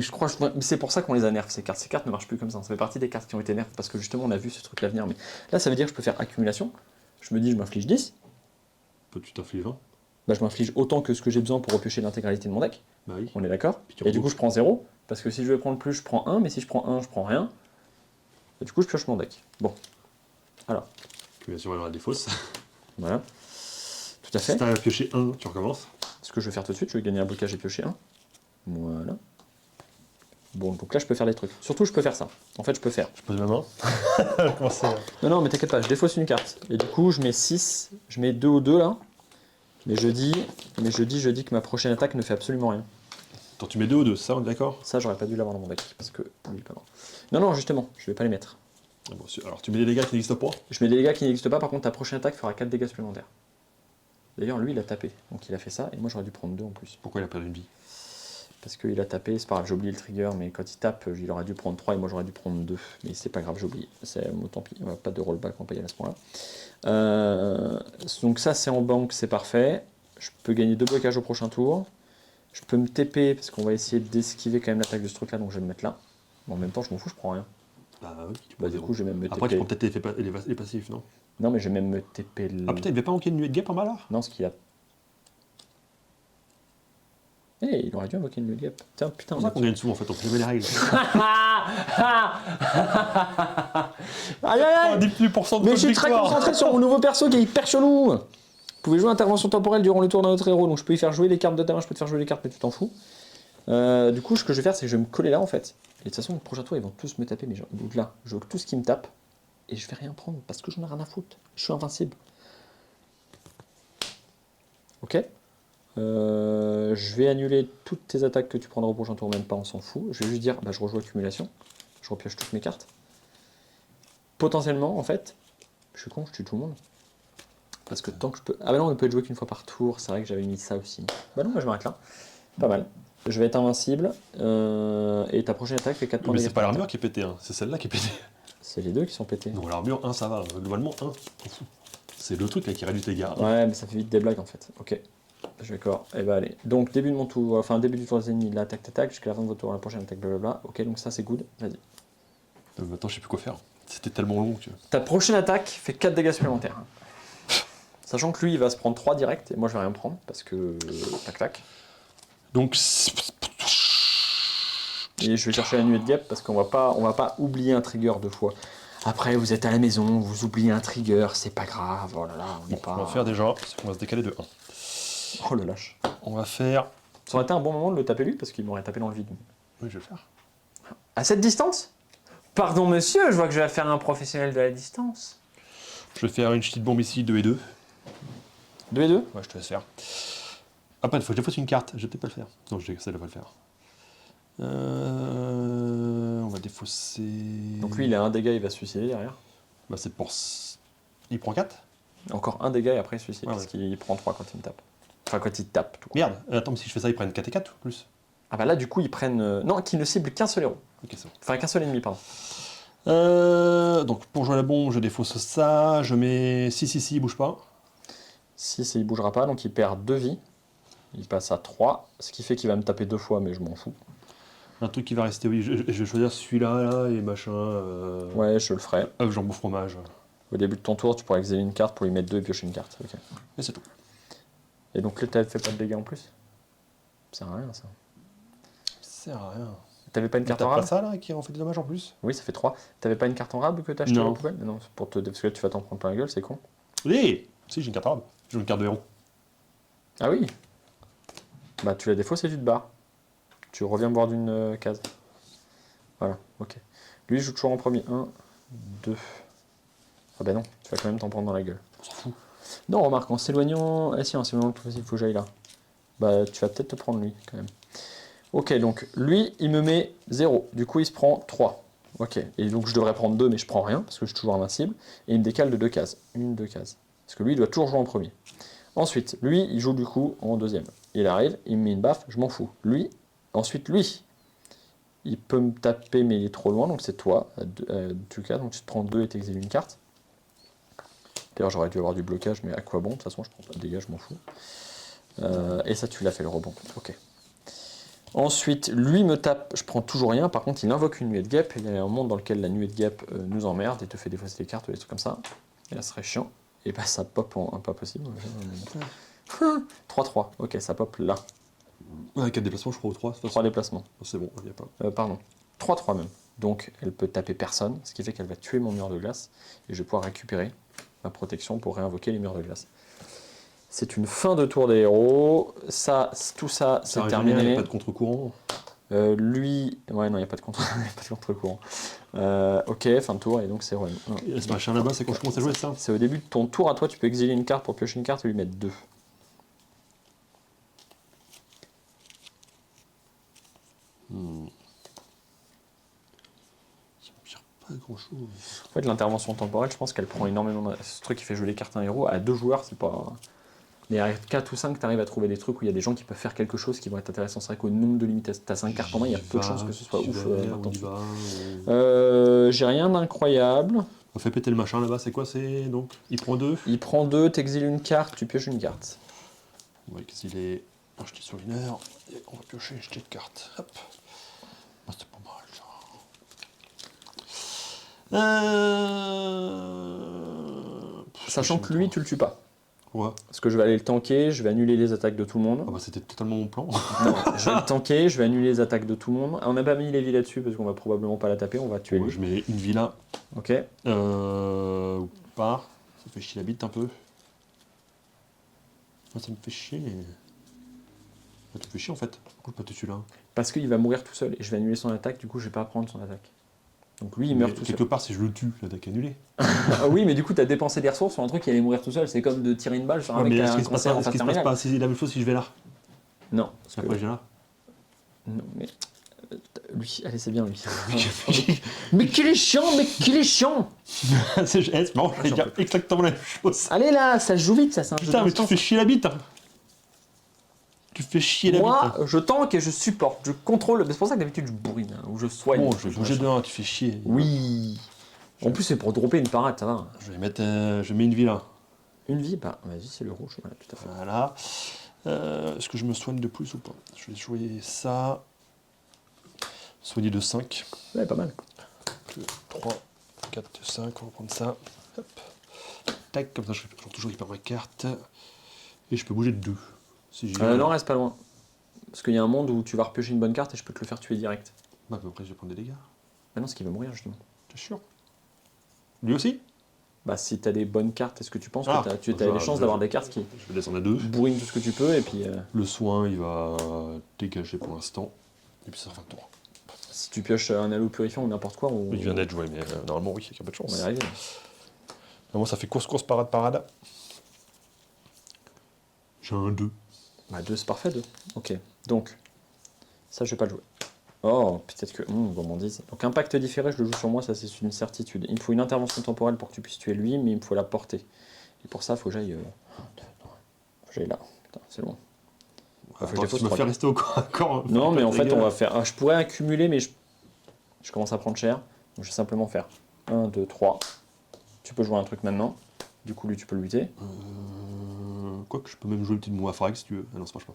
je crois. Mais c'est pour ça qu'on les a nerfs, ces cartes. Ces cartes ne marchent plus comme ça. Ça fait partie des cartes qui ont été nerfs parce que justement, on a vu ce truc-là venir. Mais là, ça veut dire que je peux faire accumulation. Je me dis, je m'inflige 10. Tu t'infliges 20? Bah, je m'inflige autant que ce que j'ai besoin pour repiocher l'intégralité de mon deck. Bah oui. On est d'accord? Puis tu Et du coup, rebouches. je prends 0. Parce que si je veux prendre plus, je prends 1. Mais si je prends 1, je prends rien. Et du coup, je pioche mon deck. Bon. Alors. Bien sûr, il y aura des fausses. Voilà. Tout à fait. Si t'as pioché 1, tu recommences. Ce que je vais faire tout de suite, je vais gagner un blocage et piocher 1. Voilà. Bon, donc là, je peux faire des trucs. Surtout, je peux faire ça. En fait, je peux faire. Je pose ma main. Comment c'est? Non, mais t'inquiète pas, je défausse une carte. Et du coup, je mets 6. Je mets 2 au 2 là. Mais je dis que ma prochaine attaque ne fait absolument rien. Attends, tu mets 2 ou 2, ça, on est d'accord? Ça, j'aurais pas dû l'avoir dans mon deck. Parce que. Oui, pas non. Non, justement, je vais pas les mettre. Ah bon, alors, tu mets des dégâts qui n'existent pas? Je mets des dégâts qui n'existent pas, par contre, ta prochaine attaque fera 4 dégâts supplémentaires. D'ailleurs, lui, il a tapé. Donc, il a fait ça. Et moi, j'aurais dû prendre 2 en plus. Pourquoi il a perdu une vie? Parce qu'il a tapé, c'est pas grave, j'ai oublié le trigger, mais quand il tape, il aurait dû prendre 3 et moi j'aurais dû prendre 2. Mais c'est pas grave, j'ai oublié. Tant pis, pas de rollback en payant à ce point-là. Donc ça c'est en banque, c'est parfait. Je peux gagner 2 blocages au prochain tour. Je peux me TP, parce qu'on va essayer d'esquiver quand même l'attaque de ce truc-là, donc je vais me mettre là. Bon, en même temps, je m'en fous, je prends rien. Bah oui, tu Bah, peux du coup, je vais même me Après, TP. tu prends peut-être les passifs, non? Non, mais je vais même me TP. Ah, peut-être, il devait pas manquer une nuée de guêpe en bas là? Non, ce qu'il a. Eh, il aurait dû invoquer une nuit de guêpe. Tiens, putain. C'est pour ça qu'on gagne souvent en fait, on fait jamais les règles. Aïe aïe aïe. 10% de Mais je suis victoire. très concentré sur mon nouveau perso qui est hyper chelou. Vous pouvez jouer intervention temporelle durant le tour d'un autre héros, donc je peux y faire jouer les cartes de ta main, je peux te faire jouer les cartes, mais tu t'en fous. Du coup, ce que je vais faire, c'est que je vais me coller là en fait. Et de toute façon, le prochain tour, ils vont tous me taper, mais donc là, je veux tout ce qui me tape, et je vais rien prendre parce que j'en ai rien à foutre. Je suis invincible. Ok. Je vais annuler toutes tes attaques que tu prendras au prochain tour, même pas, on s'en fout. Je vais juste dire, bah, je rejoue accumulation, je repioche toutes mes cartes. Potentiellement, en fait, je suis con, je tue tout le monde. Parce que tant que je peux... Ah bah non, on ne peut être joué qu'une fois par tour, c'est vrai que j'avais mis ça aussi. Bah non, moi je m'arrête là. Pas mal. Je vais être invincible, et ta prochaine attaque fait 4 points Mais de c'est dégâts. pas l'armure qui est pétée, hein. C'est celle-là qui est pétée. C'est les deux qui sont pétés. Non, l'armure 1 ça va, globalement 1, on fout. C'est le truc là qui réduit tes dégâts. Ouais, mais ça fait vite des blagues en fait. Ok. Je vais corps. Et bah allez. Donc début de mon tour, enfin début du tour des ennemis, l'attaque t'attaque, jusqu'à la fin de votre tour, la prochaine attaque, blablabla. Ok, donc ça c'est good. Vas-y. Maintenant je sais plus quoi faire. C'était tellement long que... Ta prochaine attaque fait 4 dégâts supplémentaires. Sachant que lui il va se prendre 3 direct, et moi je vais rien prendre, parce que... Tac tac. Donc... Et je vais chercher la nuée de guêpe, parce qu'on va pas oublier un trigger 2 fois. Après vous êtes à la maison, vous oubliez un trigger, c'est pas grave, oh là là, on n'est Bon, pas... on va faire déjà, c'est qu'on va se décaler de 1. Oh le lâche. On va faire... Ça aurait été un bon moment de le taper lui, parce qu'il m'aurait tapé dans le vide. Oui, je vais le faire. À cette distance? Pardon monsieur, je vois que je vais faire un professionnel de la distance. Je vais faire une petite bombe ici, 2 et 2. 2 et 2? Ouais, je te laisse faire. Après, il faut que je fasse une carte, je vais peut-être pas le faire. Non, je sais, de pas le faire. On va défausser... Donc lui il a un dégât, il va se suicider derrière. Bah c'est pour... Il prend 4? Encore un dégât et après il se suicide, Ah parce ouais. qu'il prend 3 quand il me tape. Enfin quand il tape, tout. Merde, attends, mais si je fais ça, ils prennent 4 et 4 ou plus? Ah bah là du coup ils prennent... Non, qu'ils ne ciblent qu'un seul héros. Ok, c'est bon. Enfin qu'un seul ennemi, pardon. Donc pour jouer à la bombe, je défausse ça, je mets 6 ici, il bouge pas. 6 et il bougera pas, donc il perd 2 vies. Il passe à 3, ce qui fait qu'il va me taper 2 fois, mais je m'en fous. Un truc qui va rester, oui, je vais choisir celui-là, là, et machin. Ouais, je le ferai. Hop, jambon fromage. Au début de ton tour, tu pourras exiler une carte pour lui mettre 2 et piocher une carte. Ok. Et c'est tout. Et donc là, t'as fait pas de dégâts en plus? Ça sert à rien ça. Ça sert à rien. T'avais pas une carte T'as en pas rab? ça là qui en fait des dommages en plus? Oui, ça fait 3. T'avais pas une carte en rab que t'as acheté à la Non. poubelle? Non, c'est pour te... parce que là, tu vas t'en prendre plein la gueule, c'est con. Oui. Si, j'ai une carte arabe. J'ai une carte de héros. Ah oui. Bah tu la défausses et tu te barres. Tu reviens me voir d'une case. Voilà, ok. Lui il joue toujours en premier. 1, 2. Ah bah non, tu vas quand même t'en prendre dans la gueule. On s'en fout. Non, remarque, en s'éloignant... Ah si, en s'éloignant le plus possible, il faut que j'aille là. Bah tu vas peut-être te prendre lui, quand même. Ok, donc lui, il me met 0. Du coup, il se prend 3. Ok, et donc je devrais prendre 2, mais je prends rien, parce que je suis toujours invincible. Et il me décale de 2 cases. 2 cases. Parce que lui, il doit toujours jouer en premier. Ensuite, lui, il joue du coup en deuxième. Il arrive, il me met une baffe, je m'en fous. Lui, ensuite lui, il peut me taper, mais il est trop loin, donc c'est toi, à 2 cases, donc tu te prends 2 et t'exiles une carte. D'ailleurs, j'aurais dû avoir du blocage, mais à quoi bon? De toute façon, je prends pas de dégâts, je m'en fous. Et ça, tu l'as fait le rebond. Ok. Ensuite, lui me tape, je prends toujours rien, par contre il invoque une nuée de guêpe, il y a un monde dans lequel la nuée de guêpe nous emmerde et te fait défausser des cartes ou des trucs comme ça, et là ce serait chiant, et bah ça pop en pas possible. 3-3, ok, ça pop là, Ouais, 4 déplacements, je crois, ou 3. 3 déplacements, C'est bon, il n'y a pas. pardon, 3-3 même, donc elle peut taper personne, ce qui fait qu'elle va tuer mon mur de glace, et je vais pouvoir récupérer ma protection pour réinvoquer les murs de glace. C'est une fin de tour des héros, ça, tout ça c'est Il n'y terminé. a pas de contre-courant. Lui, ouais, non, il n'y a pas de contre-courant. Ok, fin de tour, et donc c'est run. Et ce machin là-bas, c'est quand je commence à jouer ça. C'est au début de ton tour à toi, tu peux exiler une carte pour piocher une carte et lui mettre 2. Ça me sert pas grand-chose. En fait, l'intervention temporelle, je pense qu'elle prend énormément. Ce truc qui fait jouer les cartes à un héros, à 2 joueurs, c'est pas. Mais à 4 ou 5, tu arrives à trouver des trucs où il y a des gens qui peuvent faire quelque chose qui vont être intéressants. C'est vrai qu'au nombre de limites, t'as 5 cartes en main, il y a peu de chances que ce soit ouf. J'ai rien d'incroyable. On fait péter le machin là-bas, c'est quoi? C'est donc il prend 2. Il prend 2, t'exiles une carte, tu pioches une carte. Ouais, qu'est-ce qu'il est acheté sur une heure. Et on va piocher une jetée de cartes. Hop. Ah, c'est pas mal ça. Sachant que lui, tu le tues pas. Ouais. Parce que je vais aller le tanker, je vais annuler les attaques de tout le monde. Ah bah c'était totalement mon plan. Non, je vais le tanker, je vais annuler les attaques de tout le monde. Ah, on n'a pas mis Lévi là-dessus parce qu'on va probablement pas la taper, on va tuer Moi lui. je mets une villa. Ok. Ou pas. Ça fait chier la bite un peu. Moi ça me fait chier. Ça te fait chier en fait. Pourquoi pas te tuer là? Parce qu'il va mourir tout seul et je vais annuler son attaque, du coup je vais pas prendre son attaque. Donc lui il meurt Mais tout seul. quelque part si je le tue, l'attaque annulée. Ah oui, mais du coup t'as dépensé des ressources sur un truc qui allait mourir tout seul. C'est comme de tirer une balle sur un Ouais, mec mais qui a est-ce un qu'il se passe cancer en pas, est-ce phase qu'il se passe terminale. pas c'est la même chose si je vais là? Non, parce que... Après je viens là. Non, mais... lui, allez c'est bien lui. Mais qu'il est chiant, mais qu'il est chiant. c'est marrant, je vais j'en dire peux exactement la même chose. Allez là, ça se joue vite, ça c'est un jeu Putain, mais tu d'instance. fais chier la bite. Tu fais chier la bite. Moi, je tank et je supporte, je contrôle. C'est pour ça que d'habitude je bourrine, hein, ou je soigne. Bon, je vais bouger de 1, tu fais chier. Oui. En plus c'est pour dropper une parade, ça va. Je vais mettre, je mets une villa. Une vie, bah vas-y c'est le rouge, voilà, tout à fait. Voilà. Est-ce que je me soigne de plus ou pas? Je vais jouer ça. Soigner de 5. Ouais, pas mal. 2, 3, 4, 5, on va prendre ça. Hop. Tac, comme ça je vais toujours hyper ma carte. Et je peux bouger de 2. Si j'ai Non, reste pas loin. Parce qu'il y a un monde où tu vas repiocher une bonne carte et je peux te le faire tuer direct. Bah, mais après je vais prendre des dégâts. Ah non, ce qui va mourir justement. T'es sûr? Lui aussi? Bah si t'as des bonnes cartes, est-ce que tu penses Ah, que tu as les chances d'avoir des cartes qui Je vais descendre à 2. bourrinent tout ce que tu peux et puis Le soin, il va dégager pour l'instant. Et puis ça fin de tour. si tu pioches un halo purifiant ou n'importe quoi, on, Il vient d'être joué, mais normalement, oui, il y a pas de on chance. va y arriver. Moi, ça fait course, parade, parade. J'ai un 2. Bah 2 c'est parfait 2. Ok. Donc, ça je vais pas le jouer. Oh, peut-être que... gourmandise. Donc impact différé, je le joue sur moi, ça c'est une certitude. Il me faut une intervention temporelle pour que tu puisses tuer lui, mais il me faut la porter. Et pour ça, il faut que j'aille... faut que j'aille là. Putain, c'est long. Faut que je dépose Tu me trois fais cartes. rester au corps à corps. Non, mais en fait, Dégâts. on va faire... je pourrais accumuler, mais je commence à prendre cher. Donc je vais simplement faire 1, 2, 3. Tu peux jouer un truc maintenant. Du coup, lui, tu peux le lutter. Quoique, je peux même jouer le petit mot à Farag si tu veux. Ah non, ça marche pas.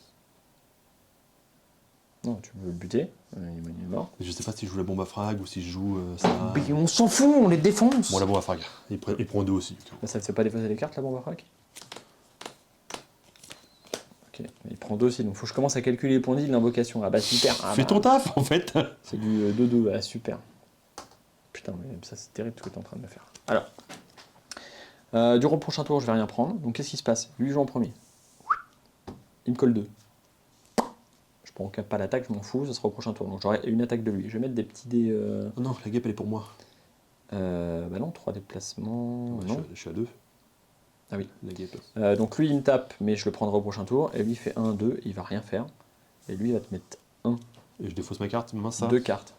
Non, tu veux le buter. Il est mort. Je sais pas si je joue la bombe à frag ou si je joue ça. Mais on s'en fout, on les défonce. Bon, la bombe à frag. Il prend 2 aussi. Mais ça ne te fait pas défausser les cartes, la bombe à frac? Ok, mais il prend 2 aussi, donc faut que je commence à calculer les points de vie de l'invocation. Ah bah super. Ah, Fais bah, ton taf en fait. c'est du 2-2, ah super. Putain, mais ça c'est terrible ce que tu es en train de me faire. Alors, durant le prochain tour, je vais rien prendre. Donc qu'est-ce qui se passe? Lui joue en premier. Il me colle 2. Je prends pas l'attaque, je m'en fous, ça sera au prochain tour. Donc j'aurai une attaque de lui. Je vais mettre des petits dés. Oh non, la guêpe elle est pour moi. Bah non, 3 déplacements. Ouais, non. je suis à 2. Ah oui. La guêpe. Donc lui il me tape, mais je le prendrai au prochain tour. Et lui il fait 1, 2, il va rien faire. Et lui il va te mettre 1, Et je défausse ma carte, mince ça. 2 cartes.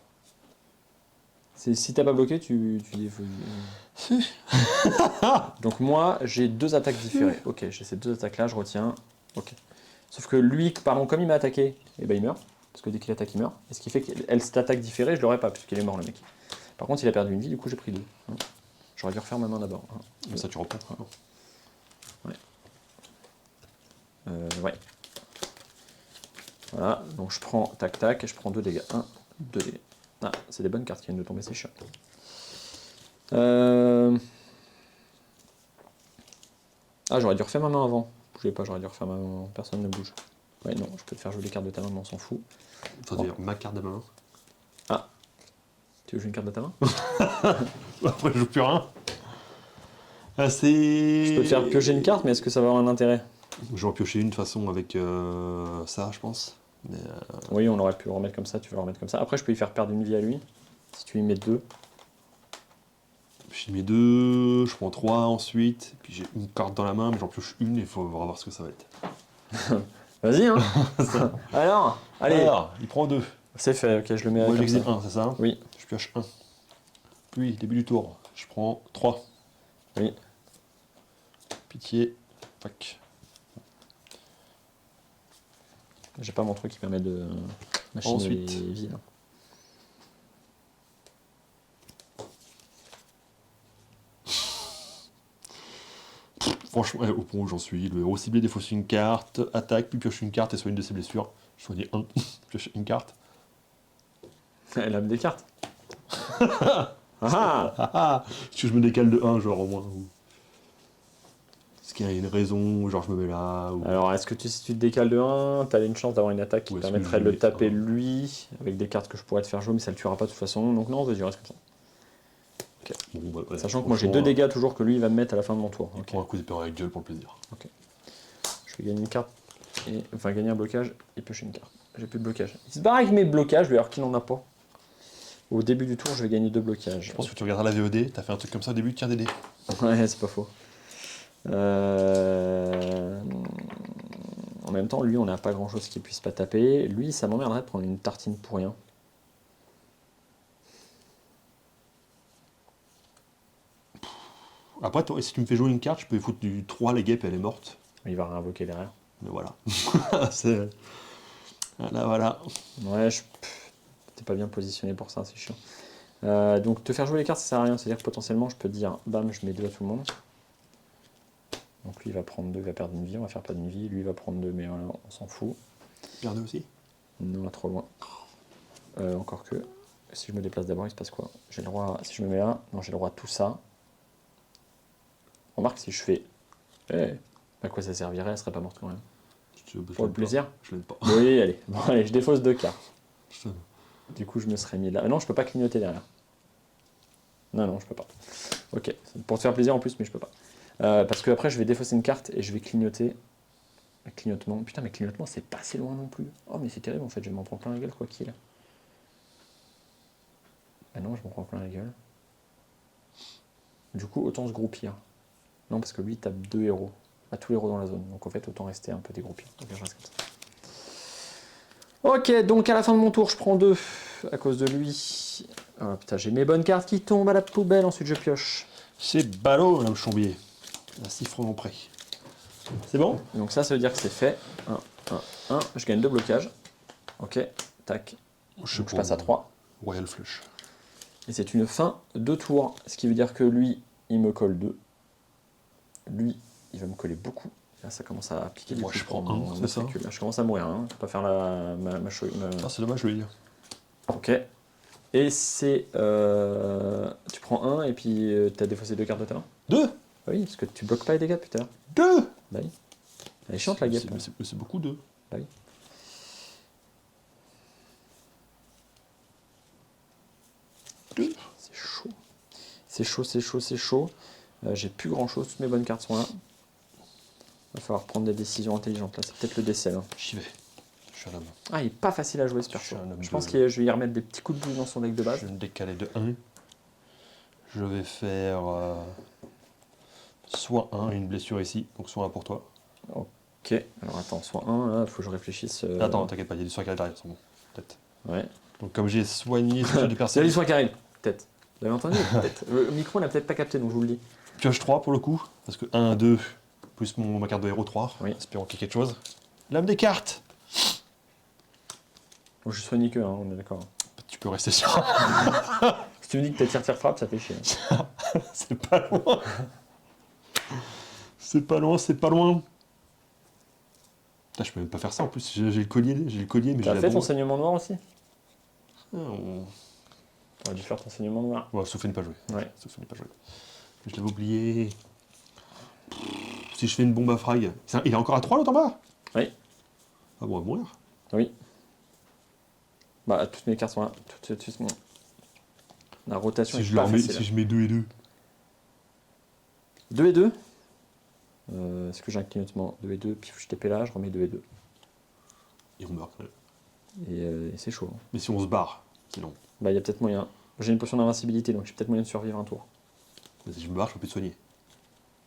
Si t'as pas bloqué, tu défausses. Donc moi j'ai 2 attaques différées. Ok, j'ai ces 2 attaques là, je retiens. Ok. Sauf que lui, pardon, comme il m'a attaqué, eh ben il meurt. Parce que dès qu'il attaque, il meurt. Et ce qui fait qu'elle cette attaque différée, je l'aurais pas, puisqu'il est mort le mec. Par contre, il a perdu une vie, du coup j'ai pris 2. J'aurais dû refaire ma main d'abord. Mais ça tu reprends. Ouais. Voilà, donc je prends tac tac et je prends 2 dégâts. 1, 2 dégâts. Ah, c'est des bonnes cartes qui viennent de tomber, c'est chiant. Ah, j'aurais dû refaire ma main avant. Bougez pas, j'aurais dû refaire ma main avant. Personne ne bouge. Ouais, non, je peux te faire jouer les cartes de ta main, mais on s'en fout. Enfin, dire ma carte de ma main. Ah, tu veux jouer une carte de ta main? Après je joue plus rien. Ah, c'est. Je peux te faire piocher une carte, mais est-ce que ça va avoir un intérêt? Je vais en piocher une de toute façon avec ça, je pense. Mais, Oui, on aurait pu le remettre comme ça, tu vas le remettre comme ça. Après, je peux lui faire perdre une vie à lui, si tu lui mets 2. j'y mets 2, je prends 3 ensuite. Puis j'ai une carte dans la main, mais j'en pioche une et il faut voir ce que ça va être. Vas-y, hein. Alors, allez, Alors, il prend 2. c'est fait, ok, je le mets Moi comme j'exile ça. 1, c'est ça? Oui. Je pioche 1. Puis, début du tour, je prends 3. Oui. Pitié. Tac. J'ai pas mon truc qui permet de machiner Ensuite. les vies, là. Franchement, au point où j'en suis, le héros ciblé défausse une carte, attaque, puis pioche une carte et soigne de ses blessures. Je soigne 1, pioche une carte. Elle a des cartes. Ah ah. Ah ah. Si je me décale de 1, genre au moins. qu'il y a une raison, genre je me mets là ou... Alors, est-ce que si tu te décales de 1, tu as une chance d'avoir une attaque qui Ou est-ce que permettrait je de le mets taper un- lui, avec des cartes que je pourrais te faire jouer, mais ça le tuera pas de toute façon. Donc non, vas-y, reste comme ça. Bon, ouais, Sachant que moi j'ai franchement, 2 dégâts toujours que lui il va me mettre à la fin de mon tour. Il Ok. prend un coup d'épée dans la gueule pour le plaisir. Je vais gagner une carte, enfin gagner un blocage et piocher une carte. J'ai plus de blocage. Il se barre avec mes blocages, lui, alors qu'il n'en a pas. Au début du tour, je vais gagner 2 blocages. Je pense que tu regarderas la VOD, t'as fait un truc comme ça au début, tiens des dés. Ouais, c'est pas faux. En même temps, lui, on n'a pas grand chose qui puisse pas taper. Lui, ça m'emmerderait de prendre une tartine pour rien. Après, toi, si tu me fais jouer une carte, je peux lui foutre du 3, les guêpes, elle est morte. Il va réinvoquer derrière. Mais voilà. C'est... Voilà. Ouais, t'es pas bien positionné pour ça, c'est chiant. Donc te faire jouer les cartes, ça sert à rien. C'est-à-dire que potentiellement, je peux dire, bam, je mets 2 à tout le monde. Donc lui, il va prendre 2, il va perdre une vie, on va faire pas d'une vie. Lui, il va prendre 2, mais voilà, on s'en fout. Perdez aussi. Non, trop loin. Encore que, si je me déplace d'abord, il se passe quoi? J'ai le droit, si je me mets là, non, j'ai le droit à tout ça. Remarque, si je fais, à quoi ça servirait? Elle serait pas morte quand même. Pour le plaisir? Je l'aide pas. Oui, allez. Bon, allez, je défausse 2 cartes. Je- Du coup, je me serais mis là. Non, je peux pas clignoter derrière. Non, je peux pas. Ok, c'est pour te faire plaisir en plus, mais je peux pas. Parce que après, je vais défausser une carte et je vais clignoter. Clignotement. Putain, mais clignotement, c'est pas si loin non plus. Oh, mais c'est terrible en fait, je vais m'en prendre plein la gueule, quoi qu'il. Ah non, je m'en prends plein la gueule. Du coup, autant se groupir. Non, parce que lui, il tape 2 héros. À tous les héros dans la zone. Donc en fait, autant rester un peu dégroupir. Ok, je reste comme ça. Ok, donc à la fin de mon tour, je prends 2 à cause de lui. Oh putain, j'ai mes bonnes cartes qui tombent à la poubelle, ensuite je pioche. C'est ballot, Madame Chambier. À 6 francs près. C'est bon? Donc ça veut dire que c'est fait. 1. Je gagne 2 blocages. Ok, tac. Donc, je passe à 3. Royal Flush. Et c'est une fin de tour. Ce qui veut dire que lui, il me colle 2. Lui, il va me coller beaucoup. Là, ça commence à piquer. Moi, coup, je prends mon un, c'est ça. matricule. Là, je commence à mourir. Hein. Je peux pas faire Ah, c'est dommage, lui. Ok. Et c'est... tu prends 1 et puis tu as défaussé 2 cartes de ta main. 2 Bah oui, parce que tu bloques pas les dégâts depuis tout à l'heure. 2 Bah oui. Elle est chiante la guêpe. C'est beaucoup 2. Bah oui. C'est chaud. C'est chaud. J'ai plus grand chose, toutes mes bonnes cartes sont là. Il va falloir prendre des décisions intelligentes là, c'est peut-être le décès là. J'y vais. Je suis un homme. Ah, il est pas facile à jouer ce Je perso. suis un homme Je pense de- que je vais y remettre des petits coups de boule dans son deck de base. Je vais me décaler de 1. Je vais faire soit 1, une blessure ici, donc soit 1 pour toi. Ok, alors attends, soit 1, là, faut que je réfléchisse. Attends, t'inquiète pas, il y a du soin qui arrive derrière, c'est bon. Peut-être. Ouais. Donc comme j'ai soigné ce jeu du C'est perso, les soins qui arrivent, peut-être. Vous avez entendu? Peut-être. Le micro n'a peut-être pas capté, donc je vous le dis. pioche 3 pour le coup, parce que 1, 2, plus ma carte de héros 3, Oui. espérons qu'il y ait quelque chose. Lame des cartes. Bon, je suis soigné que, hein, on est d'accord. Tu peux rester sûr. Si tu me dis que t'as tire-frappe, ça fait chier. C'est pas loin. C'est pas loin, c'est pas loin. Putain, je peux même pas faire ça en plus, j'ai le collier, mais j'ai T'as la fait ton bombe. saignement noir aussi? Ah, on- T'aurais dû faire ton saignement noir. Ouais, sauf ne pas jouer. Ouais. Sauf ne pas jouer. Je l'avais oublié. Si je fais une bombe à frag. Il est encore à 3 l'autre en bas? Oui. Ah bon, on va mourir. Oui. Bah, toutes mes cartes sont là. Bon. La rotation Si est je, pas leur mets, facile. si je mets 2 et 2. 2 et 2. Est-ce que j'ai un clignotement? 2 et 2, puis je TP là, je remets 2 et 2. Et on meurt quand même. Et c'est chaud. Hein. Mais si on se barre, c'est long. Bah, il y a peut-être moyen. J'ai une potion d'invincibilité, donc j'ai peut-être moyen de survivre un tour. Mais si je me barre, je peux plus te soigner.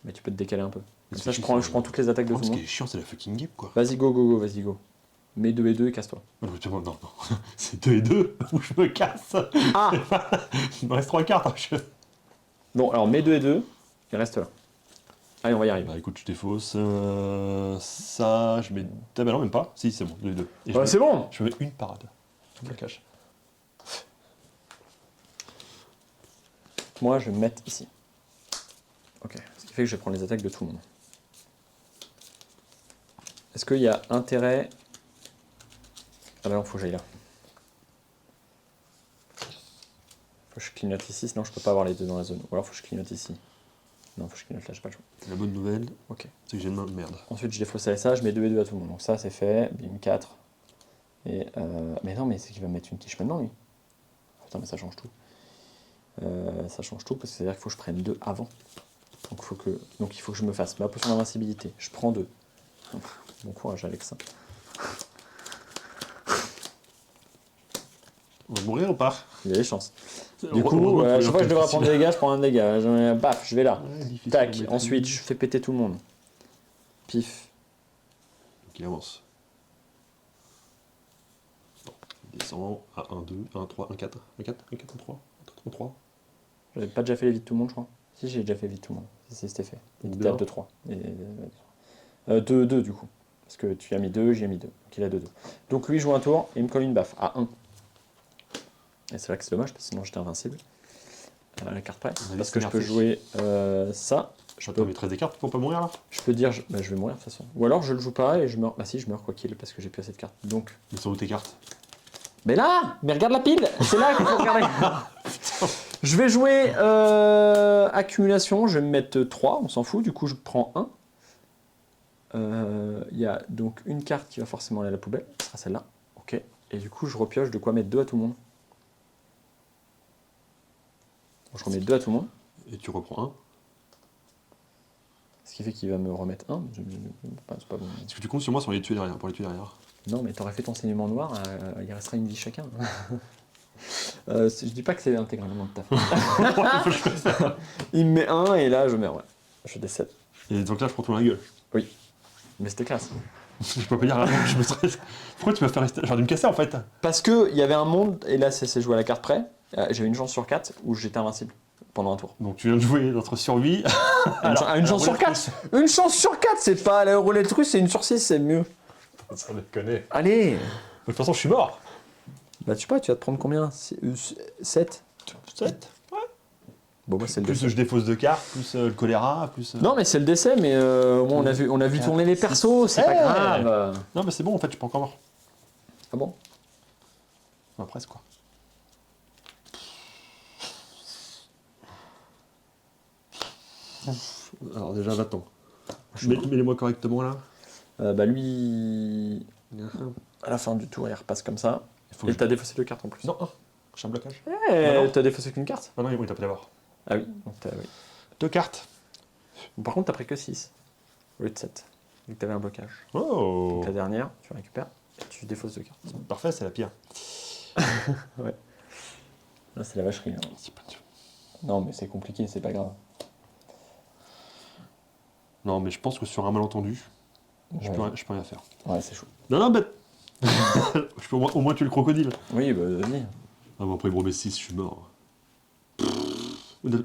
Mais tu peux te décaler un peu. Mais Comme c'est ça, je chiant, prends toutes les attaques de tout Ce le qui monde. est chiant, c'est la fucking game quoi. Vas-y, go, vas-y, go. Mets 2 et 2 et casse-toi. Non, non. C'est 2 et 2 où je me casse. Ah Il me reste 3 cartes. Hein, Bon, alors mets 2 et 2, et reste là. Allez, on va y arriver. Bah écoute, je défausse. Ça, je mets. Ah bah non, même pas. Si, c'est bon, 2 et 2. Et Ouais, c'est bon. je mets une parade. Je me la cache. Moi, je vais me mettre ici. Ok, ce qui fait que je vais prendre les attaques de tout le monde. Est-ce qu'il y a intérêt... Ah bah non, faut que j'aille là. Faut que je clignote ici, sinon je peux pas avoir les deux dans la zone. Ou alors faut que je clignote ici. Non, faut que je clignote là, j'ai pas le choix. La bonne nouvelle, Ok. c'est que j'ai une main de merde. Ensuite, je défausse ça, je mets 2 et 2 à tout le monde. Donc ça, c'est fait. Bim, 4. Et mais non, mais c'est qu'il va me mettre une quiche maintenant, lui. Putain, mais ça change tout. Ça change tout parce que c'est-à-dire qu'il faut que je prenne 2 avant. Donc il faut que je me fasse ma potion d'invincibilité. Je prends 2. Bon courage, Alex. On va mourir ou pas? Il y a des chances. Du coup, je vois que je devrais prendre des dégâts, je prends un dégât. Baf, je vais là. Ouais, difficile Tac, à mettre ensuite, une. je fais péter tout le monde. Pif. Donc il avance. Bon, il descend à 1, 2, 1, 3, 1, 4, 1, 4, 1, 4, 1, 3, 1, 3. J'avais pas déjà fait les vies de tout le monde, je crois. Si, j'ai déjà fait les vies de tout le monde. Si, c'était fait. Il était à 2, 3. 2, 2 du coup. Parce que tu as mis 2, j'y ai mis 2. Donc il a 2, 2. Donc lui joue un tour et il me colle une baffe à 1. Et c'est là que c'est dommage, parce que sinon j'étais invincible. À la carte près. Parce que je peux jouer ça. Je peux mettre 13 des cartes pour pas mourir là. Je peux dire, je vais mourir de toute façon. Ou alors je le joue pas et je meurs. Bah si, je meurs quoi qu'il, parce que j'ai plus assez de cartes. Donc. Mais sont où tes cartes? Mais là, mais regarde la pile, c'est là qu'il faut regarder. Je vais jouer accumulation, je vais me mettre 3, on s'en fout, du coup je prends 1. Il y a donc une carte qui va forcément aller à la poubelle, ce sera celle-là. Ok. Et du coup je repioche de quoi mettre 2 à tout le monde. Bon, je remets 2 à tout le monde. Et tu reprends 1. Ce qui fait qu'il va me remettre 1. C'est pas bon. Est-ce que tu comptes sur moi pour les tuer derrière, Non, mais t'aurais fait ton saignement noir, il restera une vie chacun. Je dis pas que c'est intégralement de ta faute. Il me met 1 et là je meurs, ouais. Je décède. Et donc là je prends tout dans la gueule. Oui. Mais c'était classe. Je peux pas dire, je me stresse. Pourquoi tu m'as fait rester? J'aurais dû me casser en fait. Parce qu'il y avait un monde, et là c'est joué à la carte près, j'avais une chance sur 4 où j'étais invincible pendant un tour. Donc tu viens de jouer notre survie. Une chance sur 4. Une chance sur 4, c'est pas la roulette russe, c'est une sur 6, c'est mieux. Ça déconne. Allez. De toute façon je suis mort. Bah tu sais pas, tu vas te prendre combien 7. 7. Bon bah c'est le Plus décès. je défausse de cartes, plus le choléra, plus... Non mais c'est le décès, mais bon, on a vu tourner les persos, c'est pas grave. Non mais c'est bon en fait, je suis pas encore mort. Ah bon? Enfin, presque quoi. Alors déjà va-t'en. Mets-les-moi correctement là. Bah lui, à la fin du tour, il repasse comme ça. Et t'as défaussé 2 cartes en plus. Non, j'ai un blocage. T'as défaussé qu'une carte? Ah non, il t'a pris d'abord. Ah oui, donc oui. 2 cartes. Bon, par contre, t'as pris que 6 au lieu de 7. Donc t'avais un blocage. Oh. Donc la dernière, tu récupères et tu défausses 2 cartes. Parfait, c'est la pire. Ouais. Là, c'est la vacherie. Hein. C'est pas dur. Non, mais c'est compliqué, c'est pas grave. Non, mais je pense que sur un malentendu, je Ouais. peux rien faire. Ouais, c'est chaud. Non, mais... je peux au moins tuer le crocodile. Oui, bah vas-y. Ah bon, après il me remet 6, je suis mort.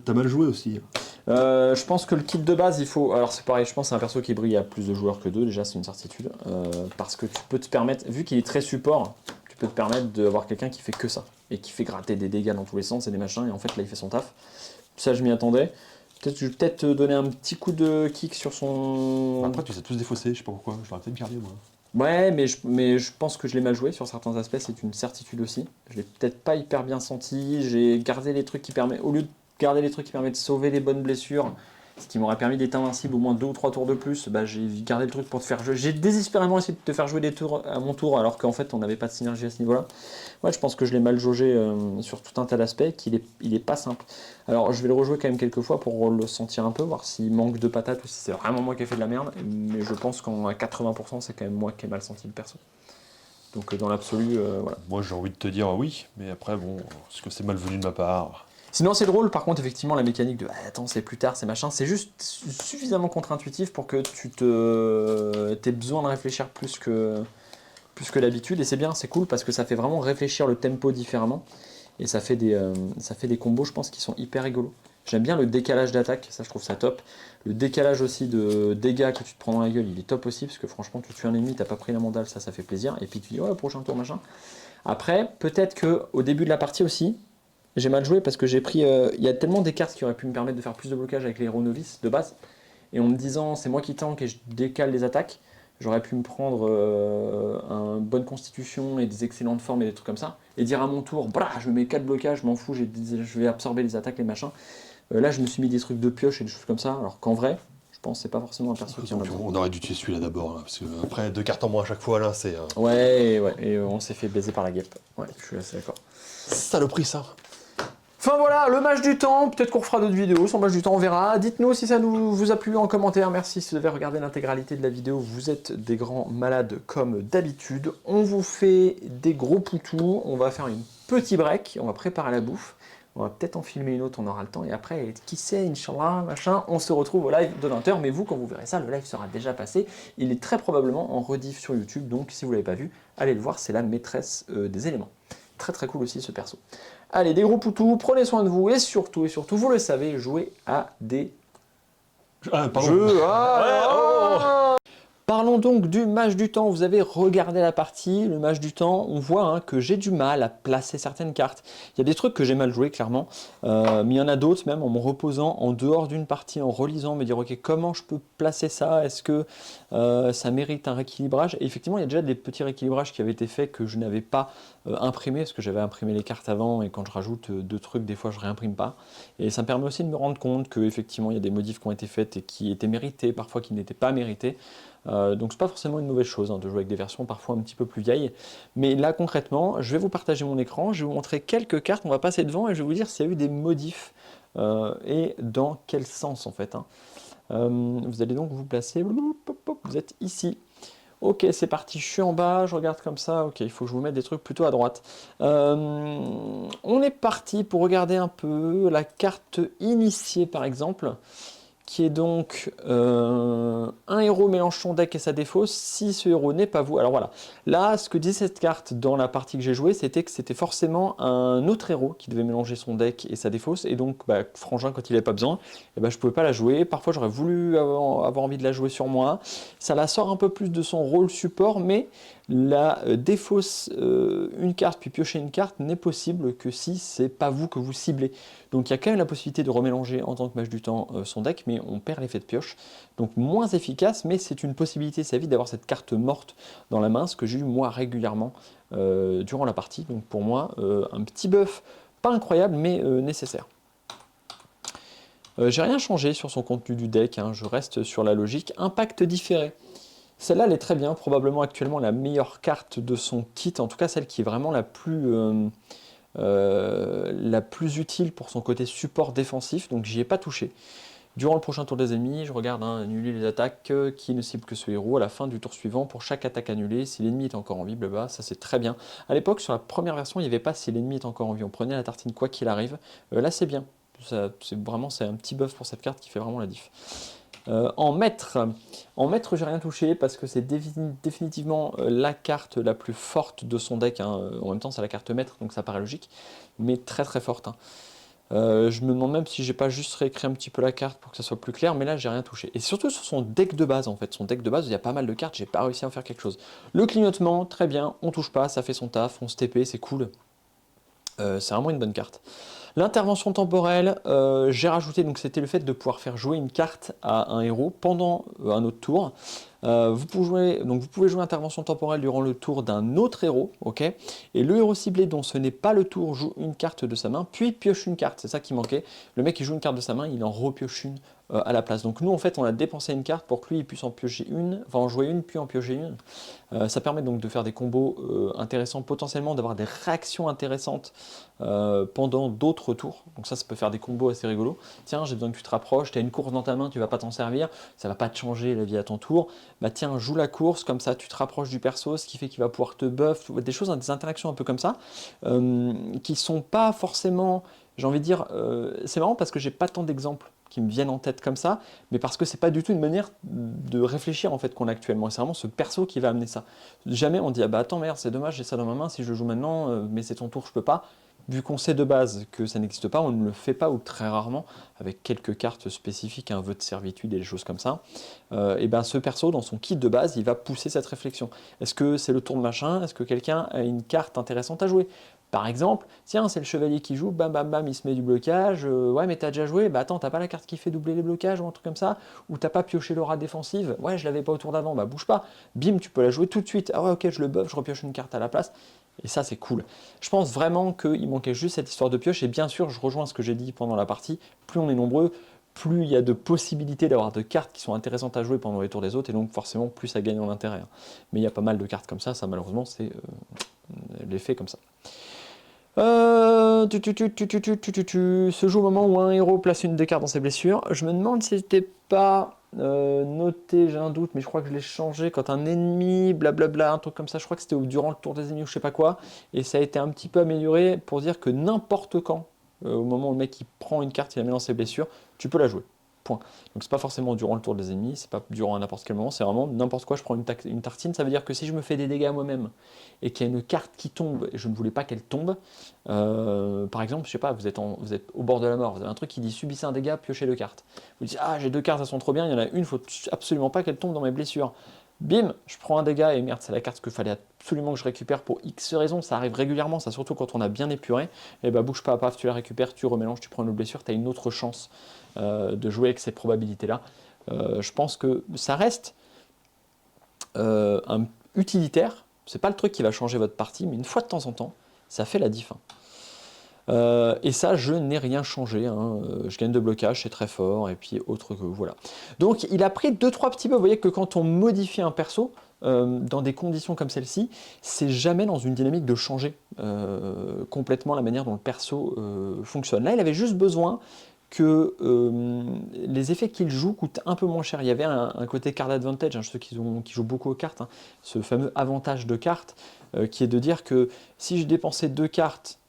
T'as mal joué aussi. Je pense que le kit de base, il faut. Alors c'est pareil, je pense que c'est un perso qui brille à plus de joueurs que 2, déjà c'est une certitude. Parce que tu peux te permettre, vu qu'il est très support, tu peux te permettre d'avoir quelqu'un qui fait que ça. Et qui fait gratter des dégâts dans tous les sens et des machins, et en fait là il fait son taf. Ça je m'y attendais. Je vais peut-être te donner un petit coup de kick sur son. Après tu sais tous défausser, je sais pas pourquoi, je l'aurais peut-être gardé moi. Ouais, mais je pense que je l'ai mal joué sur certains aspects, c'est une certitude aussi. Je l'ai peut-être pas hyper bien senti, j'ai gardé les trucs qui permettent, au lieu de garder les trucs qui permettent de sauver les bonnes blessures, ce qui m'aurait permis d'être invincible au moins 2 ou 3 tours de plus, bah j'ai gardé le truc pour te faire jouer. J'ai désespérément essayé de te faire jouer des tours à mon tour, alors qu'en fait on n'avait pas de synergie à ce niveau-là. Ouais, je pense que je l'ai mal jaugé sur tout un tas d'aspects, il est pas simple. Alors je vais le rejouer quand même quelques fois pour le sentir un peu, voir s'il manque de patates ou si c'est vraiment moi qui ai fait de la merde, mais je pense qu'à 80% c'est quand même moi qui ai mal senti le perso. Donc dans l'absolu, voilà. Moi j'ai envie de te dire oui, mais après bon, est-ce que c'est malvenu de ma part? Sinon c'est drôle, par contre effectivement la mécanique de attends c'est plus tard, c'est machin, c'est juste suffisamment contre-intuitif pour que t'aies besoin de réfléchir plus que d'habitude, et c'est bien, c'est cool parce que ça fait vraiment réfléchir le tempo différemment, et ça fait des combos je pense qui sont hyper rigolos. J'aime bien le décalage d'attaque, ça je trouve ça top. Le décalage aussi de dégâts que tu te prends dans la gueule, il est top aussi, parce que franchement tu tues un ennemi, t'as pas pris la mandale, ça fait plaisir, et puis tu dis ouais prochain tour machin. Après, peut-être que au début de la partie aussi, j'ai mal joué parce que j'ai pris. Il y a tellement des cartes qui auraient pu me permettre de faire plus de blocage avec les héros novices de base. Et en me disant c'est moi qui tank et je décale les attaques, j'aurais pu me prendre une bonne constitution et des excellentes formes et des trucs comme ça. Et dire à mon tour, bah, je mets 4 blocages, je m'en fous, je vais absorber les attaques, les machins. Là, je me suis mis des trucs de pioche et des choses comme ça, alors qu'en vrai, je pense que c'est pas forcément un perso qui en a besoin. On aurait dû tuer celui-là d'abord, là, parce que après 2 cartes en moins à chaque fois, là, c'est... Ouais, et on s'est fait baiser par la guêpe. Ouais, je suis assez d'accord. Saloperie, ça. Enfin voilà, le match du temps, peut-être qu'on refera d'autres vidéos sur le match du temps, on verra. Dites-nous si ça vous a plu en commentaire, merci si vous avez regardé l'intégralité de la vidéo, vous êtes des grands malades comme d'habitude. On vous fait des gros poutous, on va faire une petite break, on va préparer la bouffe. On va peut-être en filmer une autre, on aura le temps, et après, qui sait, Inch'Allah, machin, on se retrouve au live de 20h, mais vous, quand vous verrez ça, le live sera déjà passé. Il est très probablement en rediff sur YouTube, donc si vous ne l'avez pas vu, allez le voir, c'est la maîtresse des éléments. Très très cool aussi ce perso. Allez, des gros poutous, prenez soin de vous, et surtout, vous le savez, jouez à des jeux. Parlons donc du match du temps. Vous avez regardé la partie, le match du temps. On voit que j'ai du mal à placer certaines cartes. Il y a des trucs que j'ai mal joué, clairement. Mais il y en a d'autres, même en me reposant en dehors d'une partie, en relisant, me dire ok, comment je peux placer ça? Est-ce que ça mérite un rééquilibrage? Et effectivement, il y a déjà des petits rééquilibrages qui avaient été faits que je n'avais pas imprimé, parce que j'avais imprimé les cartes avant, et quand je rajoute deux trucs, des fois je ne réimprime pas. Et ça me permet aussi de me rendre compte qu'effectivement, il y a des modifs qui ont été faits et qui étaient mérités, parfois qui n'étaient pas mérités. Donc c'est pas forcément une mauvaise chose de jouer avec des versions parfois un petit peu plus vieilles. Mais là concrètement, je vais vous partager mon écran, je vais vous montrer quelques cartes, on va passer devant et je vais vous dire s'il y a eu des modifs et dans quel sens en fait. Vous allez donc vous placer, vous êtes ici. Ok, c'est parti, je suis en bas, je regarde comme ça, ok, il faut que je vous mette des trucs plutôt à droite. On est parti pour regarder un peu la carte initiée par exemple, qui est donc un héros mélange son deck et sa défausse si ce héros n'est pas vous. Alors voilà, là ce que dit cette carte dans la partie que j'ai jouée, c'était que c'était forcément un autre héros qui devait mélanger son deck et sa défausse, et donc Frangin quand il n'avait pas besoin, je ne pouvais pas la jouer. Parfois j'aurais voulu avoir envie de la jouer sur moi, ça la sort un peu plus de son rôle support, mais la défausse une carte puis piocher une carte n'est possible que si c'est pas vous que vous ciblez. Donc il y a quand même la possibilité de remélanger en tant que mage du temps son deck, mais on perd l'effet de pioche. Donc moins efficace, mais c'est une possibilité, ça évite d'avoir cette carte morte dans la main, ce que j'ai eu moi régulièrement durant la partie. Donc pour moi, un petit buff, pas incroyable, mais nécessaire. J'ai rien changé sur son contenu du deck, je reste sur la logique. Impact différé. Celle-là, elle est très bien, probablement actuellement la meilleure carte de son kit, en tout cas celle qui est vraiment la plus utile pour son côté support défensif, donc j'y ai pas touché. Durant le prochain tour des ennemis, je regarde annuler les attaques qui ne ciblent que ce héros à la fin du tour suivant pour chaque attaque annulée, si l'ennemi est encore en vie, blablabla, ça c'est très bien. À l'époque, sur la première version, il n'y avait pas si l'ennemi est encore en vie, on prenait la tartine quoi qu'il arrive, là c'est bien. C'est un petit buff pour cette carte qui fait vraiment la diff. En maître, j'ai rien touché parce que c'est définitivement la carte la plus forte de son deck. En même temps, c'est la carte maître, donc ça paraît logique, mais très très forte. Je me demande même si j'ai pas juste réécrit un petit peu la carte pour que ça soit plus clair, mais là j'ai rien touché. Et surtout sur son deck de base en fait. Son deck de base, il y a pas mal de cartes, j'ai pas réussi à en faire quelque chose. Le clignotement, très bien, on touche pas, ça fait son taf, on se TP, c'est cool. C'est vraiment une bonne carte. L'intervention temporelle, j'ai rajouté, donc c'était le fait de pouvoir faire jouer une carte à un héros pendant un autre tour. Vous pouvez jouer intervention temporelle durant le tour d'un autre héros, ok. Et le héros ciblé dont ce n'est pas le tour joue une carte de sa main, puis pioche une carte, c'est ça qui manquait. Le mec il joue une carte de sa main, il en repioche une à la place. Donc nous en fait on a dépensé une carte pour que lui il puisse en piocher une, enfin en jouer une puis en piocher une. Ça permet donc de faire des combos intéressants, potentiellement d'avoir des réactions intéressantes pendant d'autres tours. Donc ça peut faire des combos assez rigolos. Tiens, j'ai besoin que tu te rapproches, tu as une course dans ta main, tu vas pas t'en servir, ça va pas te changer la vie à ton tour. Bah tiens, joue la course, comme ça tu te rapproches du perso, ce qui fait qu'il va pouvoir te buff, des choses, des interactions un peu comme ça, qui sont pas forcément, j'ai envie de dire, c'est marrant parce que j'ai pas tant d'exemples qui me viennent en tête comme ça, mais parce que c'est pas du tout une manière de réfléchir en fait qu'on a actuellement. C'est vraiment ce perso qui va amener ça. Jamais on dit ah bah attends merde c'est dommage j'ai ça dans ma main si je le joue maintenant mais c'est ton tour je peux pas. Vu qu'on sait de base que ça n'existe pas, on ne le fait pas ou très rarement avec quelques cartes spécifiques, un vœu de servitude et des choses comme ça. Et ben ce perso dans son kit de base il va pousser cette réflexion. Est-ce que c'est le tour de machin? Est-ce que quelqu'un a une carte intéressante à jouer? Par exemple, tiens, c'est le chevalier qui joue, bam bam bam, il se met du blocage, ouais mais t'as déjà joué, bah attends, t'as pas la carte qui fait doubler les blocages ou un truc comme ça, ou t'as pas pioché l'aura défensive, ouais je l'avais pas au tour d'avant, bah bouge pas, bim, tu peux la jouer tout de suite, ah ouais ok je le buff, je repioche une carte à la place, Et ça, c'est cool. Je pense vraiment qu'il manquait juste cette histoire de pioche. Et bien sûr, je rejoins ce que j'ai dit pendant la partie. Plus on est nombreux, plus il y a de possibilités d'avoir de cartes qui sont intéressantes à jouer pendant les tours des autres. Et donc, forcément, plus ça gagne en intérêt. Mais il y a pas mal de cartes comme ça. Ça, malheureusement, c'est l'effet comme ça. Se joue au moment où un héros place une des cartes dans ses blessures. Je me demande si c'était pas noté, j'ai un doute, mais je crois que je l'ai changé quand un ennemi, blablabla, un truc comme ça. Je crois que c'était durant le tour des ennemis ou je sais pas quoi. Et ça a été un petit peu amélioré pour dire que n'importe quand, au moment où le mec il prend une carte, il la met dans ses blessures, tu peux la jouer. Point. Donc c'est pas forcément durant le tour des ennemis, c'est pas durant n'importe quel moment, c'est vraiment n'importe quoi, je prends une tartine, ça veut dire que si je me fais des dégâts moi-même et qu'il y a une carte qui tombe et je ne voulais pas qu'elle tombe, par exemple, je sais pas, vous êtes au bord de la mort, vous avez un truc qui dit subissez un dégât, piochez 2 cartes. Vous dites ah j'ai 2 cartes, elles sont trop bien, il y en a une, faut absolument pas qu'elle tombe dans mes blessures. Bim, je prends un dégât et merde, c'est la carte qu'il fallait absolument que je récupère pour X raisons, ça arrive régulièrement, ça surtout quand on a bien épuré, et bah bouge pas, paf, tu la récupères, tu remélanges, tu prends une autre blessure, tu as une autre chance de jouer avec ces probabilités-là. Je pense que ça reste utilitaire, c'est pas le truc qui va changer votre partie, mais une fois de temps en temps, ça fait la diff. Et ça, je n'ai rien changé. Je gagne de blocage, c'est très fort, et puis autre que voilà. Donc, il a pris 2-3 petits bugs. Vous voyez que quand on modifie un perso, dans des conditions comme celle-ci, c'est jamais dans une dynamique de changer complètement la manière dont le perso fonctionne. Là, il avait juste besoin que les effets qu'il joue coûtent un peu moins cher. Il y avait un côté card advantage, ceux qui jouent beaucoup aux cartes, ce fameux avantage de carte, qui est de dire que si je dépensais 2 cartes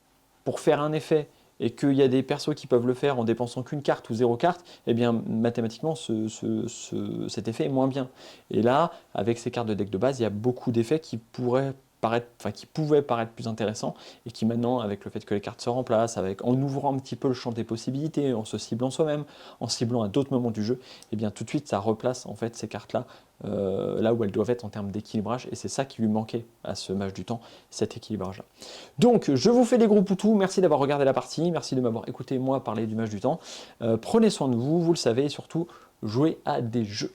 pour faire un effet et qu'il y a des persos qui peuvent le faire en dépensant qu'une carte ou 0 carte, eh bien mathématiquement cet effet est moins bien. Et là, avec ces cartes de deck de base, il y a beaucoup d'effets qui pouvaient paraître plus intéressants et qui maintenant, avec le fait que les cartes se remplacent, en ouvrant un petit peu le champ des possibilités, en se ciblant soi-même, en ciblant à d'autres moments du jeu, eh bien tout de suite ça replace en fait ces cartes-là là où elles doivent être en termes d'équilibrage, et c'est ça qui lui manquait à ce match du temps, cet équilibrage-là. Donc je vous fais des gros poutous, merci d'avoir regardé la partie, merci de m'avoir écouté moi parler du match du temps. Prenez soin de vous, vous le savez, et surtout jouez à des jeux.